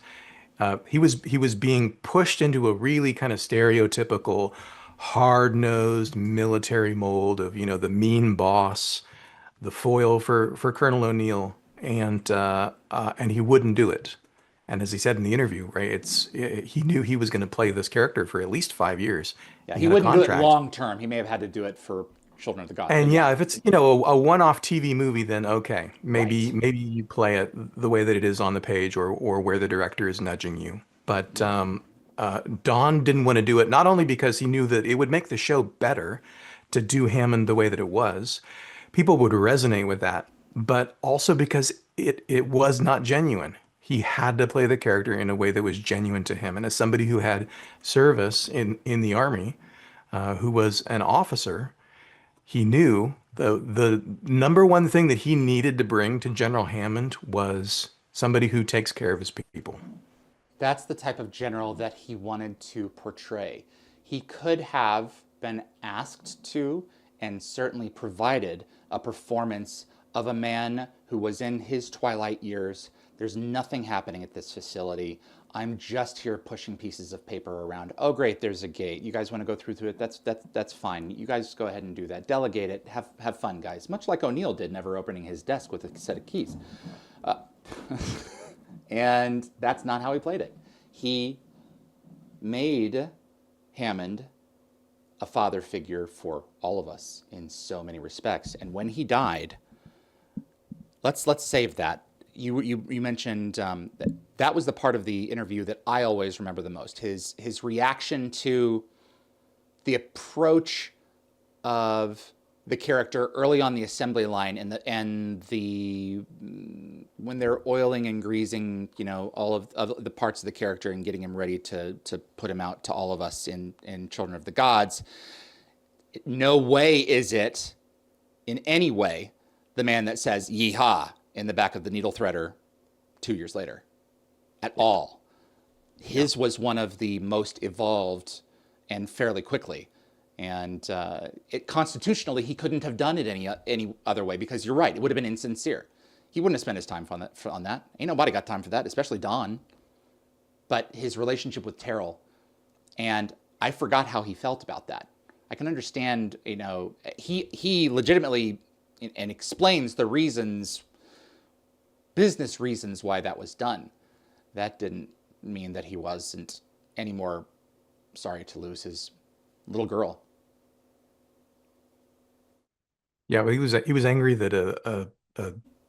[SPEAKER 4] he was being pushed into a really kind of stereotypical, hard-nosed military mold of, the mean boss, the foil for Colonel O'Neill, and he wouldn't do it. And as he said in the interview, right, he knew he was going to play this character for at least 5 years.
[SPEAKER 3] Yeah,
[SPEAKER 4] He
[SPEAKER 3] he
[SPEAKER 4] had a
[SPEAKER 3] wouldn't do it
[SPEAKER 4] contract.
[SPEAKER 3] long term. He may have had to do it for Children of the Gods, but
[SPEAKER 4] And
[SPEAKER 3] yeah,
[SPEAKER 4] yeah, if it's, a one-off TV movie, then okay, maybe
[SPEAKER 3] right.
[SPEAKER 4] maybe you play it the way that it is on the page, or where the director is nudging you. But Don didn't want to do it, not only because he knew that it would make the show better to do Hammond the way that it was, people would resonate with that, but also because it was not genuine. He had to play the character in a way that was genuine to him. And as somebody who had service in the army, who was an officer, he knew the number one thing that he needed to bring to General Hammond was somebody who takes care of his people.
[SPEAKER 3] That's the type of general that he wanted to portray. He could have been asked to, and certainly provided, a performance of a man who was in his twilight years. There's nothing happening at this facility. I'm just here pushing pieces of paper around. Oh, great, there's a gate. You guys want to go through it? That's fine. You guys go ahead and do that. Delegate it. Have fun, guys. Much like O'Neill did, never opening his desk with a set of keys. And that's not how he played it. He made Hammond a father figure for all of us in so many respects. And when he died, let's save that. You mentioned that was the part of the interview that I always remember the most. His reaction to the approach of the character early on the assembly line, and the when they're oiling and greasing, all of the parts of the character and getting him ready to put him out to all of us in Children of the Gods. No way is it, in any way, the man that says "Yeehaw" in the back of the needle threader 2 years later, at all. His was one of the most evolved, and fairly quickly. And constitutionally, he couldn't have done it any other way, because you're right, it would have been insincere. He wouldn't have spent his time on that. Ain't nobody got time for that, especially Don. But his relationship with Terrell, and I forgot how he felt about that. I can understand, he legitimately and explains the reasons, business reasons why that was done. That didn't mean that he wasn't any more sorry to lose his little girl.
[SPEAKER 4] Yeah, but he was angry that a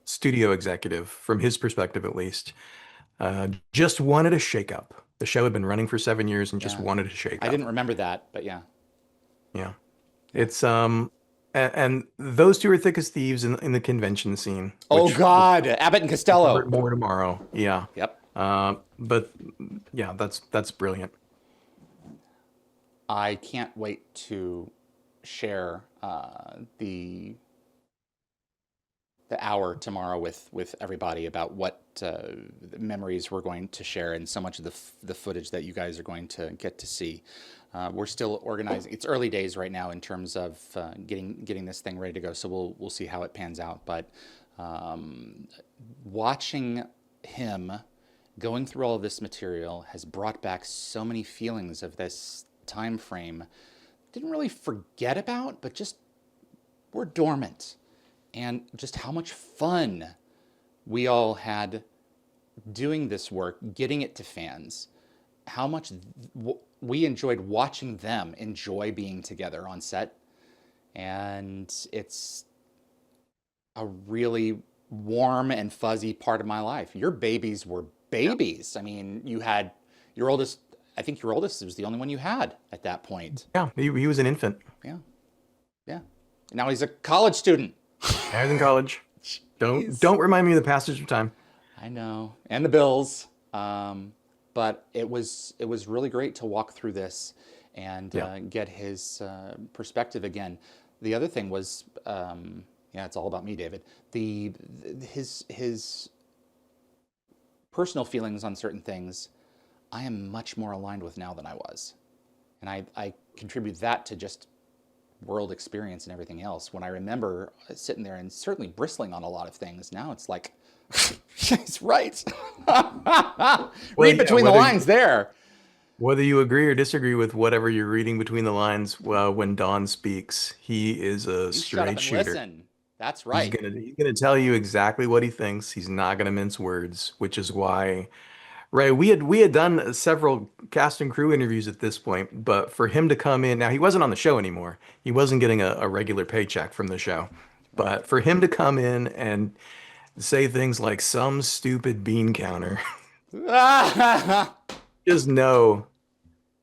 [SPEAKER 4] studio executive, from his perspective at least, just wanted a shakeup. The show had been running for 7 years and just wanted a shakeup.
[SPEAKER 3] I didn't remember that, but yeah.
[SPEAKER 4] Yeah. It's and those two are thick as thieves in the convention scene.
[SPEAKER 3] Oh God, Abbott and Costello.
[SPEAKER 4] More tomorrow. Yeah.
[SPEAKER 3] Yep.
[SPEAKER 4] But yeah, that's brilliant.
[SPEAKER 3] I can't wait to share the hour tomorrow with everybody about what memories we're going to share, and so much of the footage that you guys are going to get to see. We're still organizing. It's early days right now in terms of getting this thing ready to go. So we'll see how it pans out. But watching him going through all of this material has brought back so many feelings of this time frame. Didn't really forget about, but just were dormant. And just how much fun we all had doing this work, getting it to fans. How much we enjoyed watching them enjoy being together on set. And it's a really warm and fuzzy part of my life. Your babies were babies. I mean, you had your oldest, I think your oldest was the only one you had at that point.
[SPEAKER 4] Yeah, he was an infant.
[SPEAKER 3] Yeah. Yeah. And now he's a college student.
[SPEAKER 4] I was in college. Don't remind me of the passage of time.
[SPEAKER 3] I know. And the bills. But it was really great to walk through this and get his perspective again. The other thing was, it's all about me, David. His personal feelings on certain things, I am much more aligned with now than I was. And I contribute that to just world experience and everything else. When I remember sitting there and certainly bristling on a lot of things, now it's like, she's right. Read between the lines there.
[SPEAKER 4] Whether you agree or disagree with whatever you're reading between the lines, when Don speaks, he is a straight shooter.
[SPEAKER 3] Listen. That's right.
[SPEAKER 4] He's gonna tell you exactly what he thinks. He's not gonna mince words, which is why Right. We had done several cast and crew interviews at this point, but for him to come in, now he wasn't on the show anymore. He wasn't getting a regular paycheck from the show.
[SPEAKER 3] Right.
[SPEAKER 4] But for him to come in and say things like some stupid bean counter, just know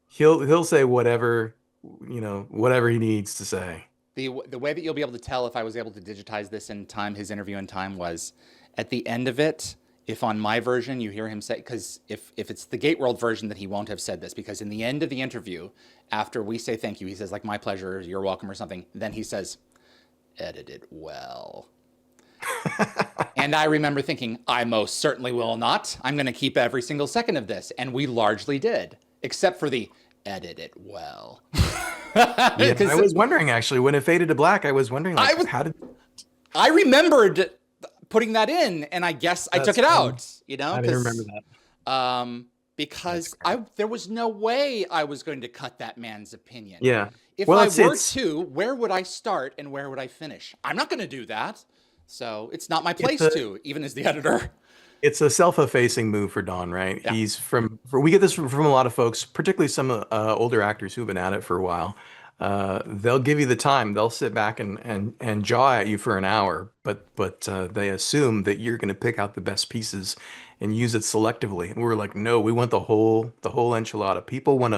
[SPEAKER 4] he'll say whatever, whatever he needs to say.
[SPEAKER 3] The way that you'll be able to tell if I was able to digitize this in time, his interview in time, was at the end of it. If on my version you hear him say, because if it's the GateWorld version, that he won't have said this, because in the end of the interview, after we say thank you, he says like, my pleasure, you're welcome, or something. Then he says, edited well. And I remember thinking, I most certainly will not. I'm going to keep every single second of this. And we largely did, except for the edit it well.
[SPEAKER 4] Yeah, I was wondering actually when it faded to black. I was wondering like, how did
[SPEAKER 3] I remembered putting that in, and I guess I took it out. You know,
[SPEAKER 4] I didn't remember that.
[SPEAKER 3] Because there was no way I was going to cut that man's opinion.
[SPEAKER 4] Yeah.
[SPEAKER 3] If
[SPEAKER 4] Well,
[SPEAKER 3] I
[SPEAKER 4] it's-
[SPEAKER 3] were
[SPEAKER 4] it's-
[SPEAKER 3] to, where would I start and where would I finish? I'm not going to do that. So it's not my place
[SPEAKER 4] a-
[SPEAKER 3] to, even as the editor.
[SPEAKER 4] It's a self-effacing move for Don, right?
[SPEAKER 3] Yeah.
[SPEAKER 4] We get this from a lot of folks, particularly some older actors who've been at it for a while. They'll give you the time. They'll sit back and jaw at you for an hour, but they assume that you're going to pick out the best pieces and use it selectively. And we're like, no, we want the whole enchilada. People want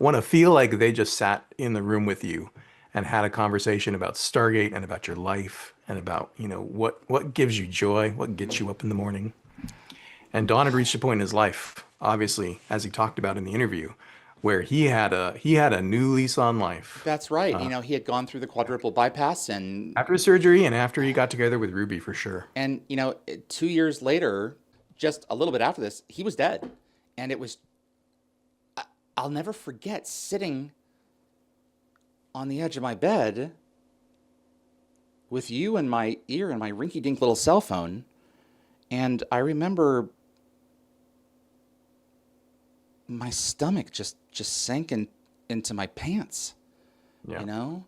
[SPEAKER 4] to feel like they just sat in the room with you and had a conversation about Stargate and about your life and about, what gives you joy, what gets you up in the morning. And Don had reached a point in his life, obviously, as he talked about in the interview, where he had a new lease on life.
[SPEAKER 3] That's right. He had gone through the quadruple bypass, and
[SPEAKER 4] After surgery and after he got together with Ruby, for sure.
[SPEAKER 3] 2 years later, just a little bit after this, he was dead. And it was, I'll never forget sitting on the edge of my bed with you in my ear and my rinky-dink little cell phone. And I remember my stomach just sank into my pants,
[SPEAKER 4] Yeah.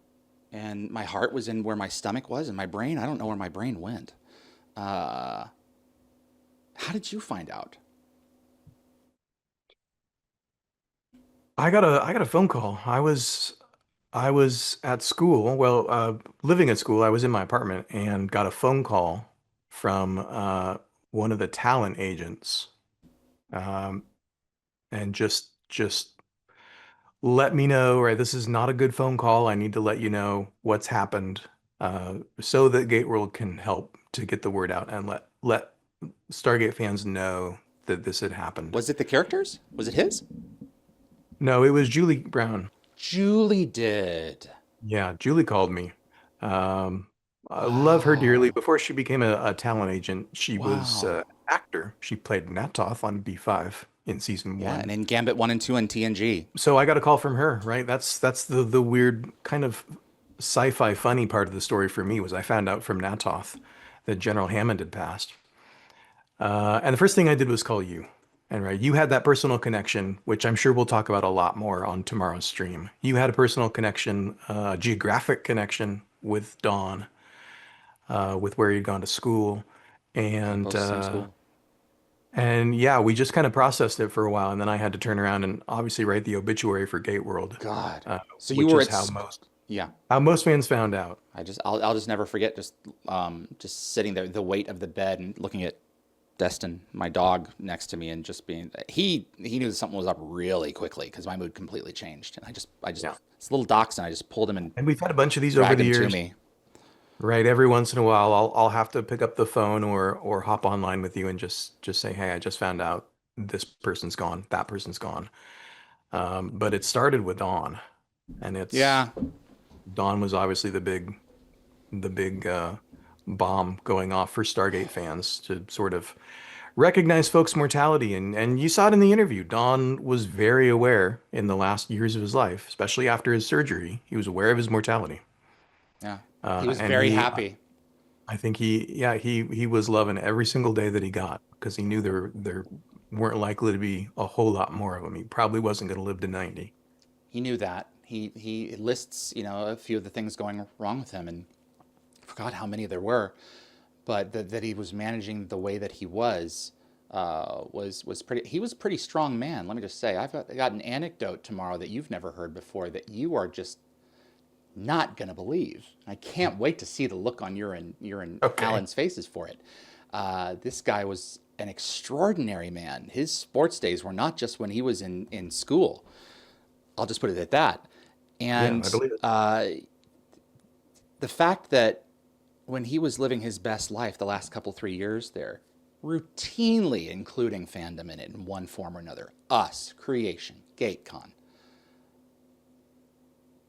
[SPEAKER 3] and my heart was in where my stomach was, and my brain, I don't know where my brain went. How did you find out?
[SPEAKER 4] I got a phone call. I was at school, living at school. I was in my apartment and got a phone call from one of the talent agents, um, and just let me know, right? This is not a good phone call. I need to let you know what's happened, so that GateWorld can help to get the word out and let Stargate fans know that this had happened.
[SPEAKER 3] Was it the characters? Was it his?
[SPEAKER 4] No, it was Julie Brown.
[SPEAKER 3] Julie did.
[SPEAKER 4] Yeah, Julie called me. I love her dearly. Before she became a talent agent, she was
[SPEAKER 3] Wow.
[SPEAKER 4] actor. She played Natoth on B5 in season
[SPEAKER 3] Yeah,
[SPEAKER 4] one.
[SPEAKER 3] and in Gambit 1 and 2 and TNG.
[SPEAKER 4] So I got a call from her, right? That's the weird kind of sci-fi funny part of the story for me was I found out from Natoth that General Hammond had passed. And the first thing I did was call you. And right, you had that personal connection, which I'm sure we'll talk about a lot more on tomorrow's stream. You had a personal connection, geographic connection with Dawn, with where you'd gone to school, and
[SPEAKER 3] Both same school.
[SPEAKER 4] and yeah, we just kind of processed it for a while, and then I had to turn around and obviously write the obituary for GateWorld,
[SPEAKER 3] God. So
[SPEAKER 4] which
[SPEAKER 3] you were
[SPEAKER 4] is
[SPEAKER 3] at
[SPEAKER 4] how most fans found out.
[SPEAKER 3] I'll just never forget just sitting there, the weight of the bed, and looking at Destin, my dog, next to me, and just being he knew that something was up really quickly because my mood completely changed, and I just
[SPEAKER 4] Yeah.
[SPEAKER 3] it's little dachshund. I just pulled him and
[SPEAKER 4] And we've had a bunch of these over
[SPEAKER 3] dragged
[SPEAKER 4] the
[SPEAKER 3] him to
[SPEAKER 4] years.
[SPEAKER 3] me.
[SPEAKER 4] Right, every once in a while, I'll have to pick up the phone or hop online with you and just say, hey, I just found out this person's gone, that person's gone. But it started with Dawn, and
[SPEAKER 3] Yeah,
[SPEAKER 4] Dawn was obviously the big bomb going off for Stargate fans to sort of recognize folks' mortality, and you saw it in the interview. Dawn was very aware in the last years of his life, especially after his surgery. He was aware of his mortality.
[SPEAKER 3] yeah. He was
[SPEAKER 4] And
[SPEAKER 3] very happy.
[SPEAKER 4] I think he was loving every single day that he got because he knew there weren't likely to be a whole lot more of them. He probably wasn't going to live to 90.
[SPEAKER 3] He knew that. He lists, a few of the things going wrong with him, and I forgot how many there were, but that he was managing the way that he was. was pretty. He was a pretty strong man. Let me just say, got an anecdote tomorrow that you've never heard before that you are just not gonna believe. I can't wait to see the look on your and
[SPEAKER 4] Okay.
[SPEAKER 3] Alan's faces for it. This guy was an extraordinary man. His sports days were not just when he was in school. I'll just put it at that. And
[SPEAKER 4] I believe it.
[SPEAKER 3] the fact that when he was living his best life the last couple 3 years there, routinely including fandom in it in one form or another, us, creation, GateCon,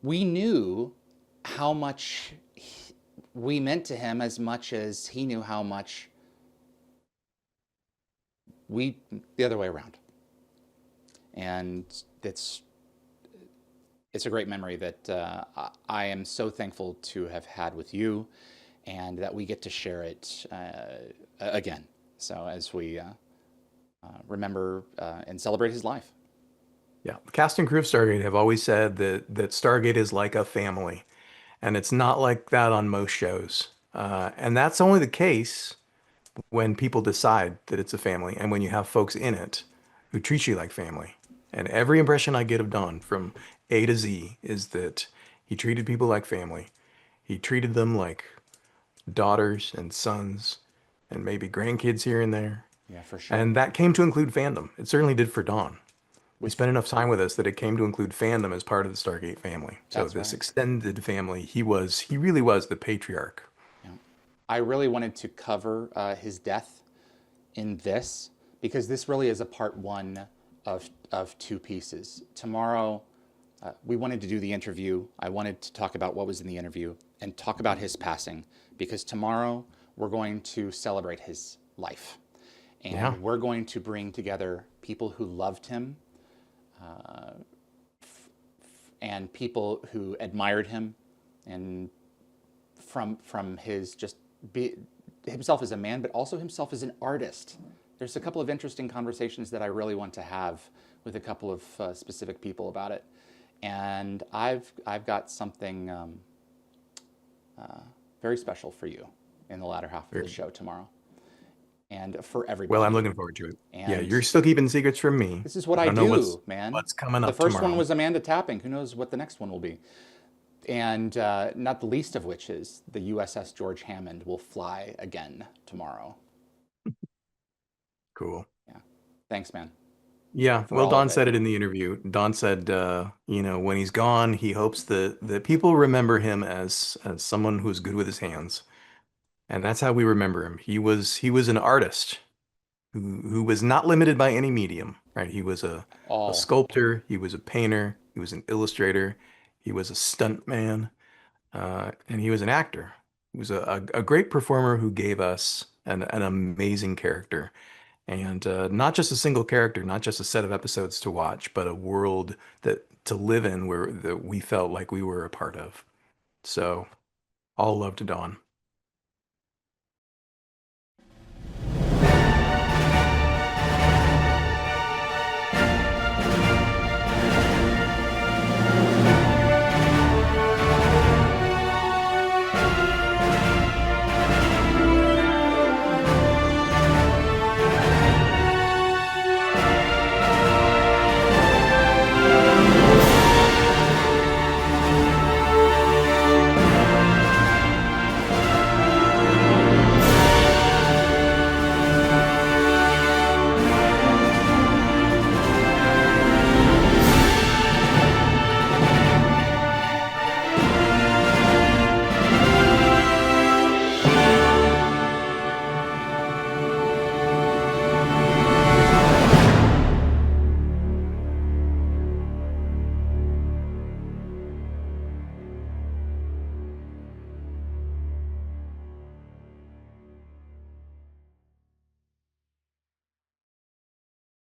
[SPEAKER 3] we knew how much we meant to him as much as he knew how much we, the other way around. And it's a great memory that I am so thankful to have had with you, and that we get to share it again. So as we remember and celebrate his life.
[SPEAKER 4] Yeah, the cast and crew of Stargate have always said that Stargate is like a family, and it's not like that on most shows. And that's only the case when people decide that it's a family, and when you have folks in it who treat you like family. And every impression I get of Don from A to Z is that he treated people like family. He treated them like daughters and sons and maybe grandkids here and there.
[SPEAKER 3] Yeah, for sure.
[SPEAKER 4] And that came to include fandom. It certainly did for Don. We spent enough time with us that it came to include fandom as part of the Stargate family. So
[SPEAKER 3] That's
[SPEAKER 4] this
[SPEAKER 3] right.
[SPEAKER 4] extended family, he really was the patriarch.
[SPEAKER 3] Yeah. I really wanted to cover his death in this, because this really is a part one of two pieces. Tomorrow, we wanted to do the interview. I wanted to talk about what was in the interview and talk about his passing, because tomorrow we're going to celebrate his life. And
[SPEAKER 4] Yeah.
[SPEAKER 3] we're going to bring together people who loved him, and people who admired him, and from his himself as a man, but also himself as an artist. There's a couple of interesting conversations that I really want to have with a couple of specific people about it, and I've got something very special for you in the latter half of the show tomorrow, and for everybody.
[SPEAKER 4] Well, I'm looking forward to it. Yeah,
[SPEAKER 3] And
[SPEAKER 4] you're still keeping secrets from me.
[SPEAKER 3] this is what I
[SPEAKER 4] don't know
[SPEAKER 3] do, man.
[SPEAKER 4] what's coming
[SPEAKER 3] The
[SPEAKER 4] up
[SPEAKER 3] first
[SPEAKER 4] tomorrow.
[SPEAKER 3] one was Amanda tapping. Who knows what the next one will be? And not the least of which is the USS George Hammond will fly again tomorrow.
[SPEAKER 4] Cool.
[SPEAKER 3] Yeah. Thanks, man.
[SPEAKER 4] Yeah,
[SPEAKER 3] For
[SPEAKER 4] well,
[SPEAKER 3] all
[SPEAKER 4] Don
[SPEAKER 3] of it.
[SPEAKER 4] said it in the interview. Don said, when he's gone, he hopes that people remember him as someone who's good with his hands, and that's how we remember him. He was an artist who was not limited by any medium, right? He was a
[SPEAKER 3] All.
[SPEAKER 4] sculptor, he was a painter, he was an illustrator, he was a stunt man, and he was an actor. He was a great performer who gave us an amazing character. And not just a single character, not just a set of episodes to watch, but a world that to live in where that we felt like we were a part of. So all love to Dawn.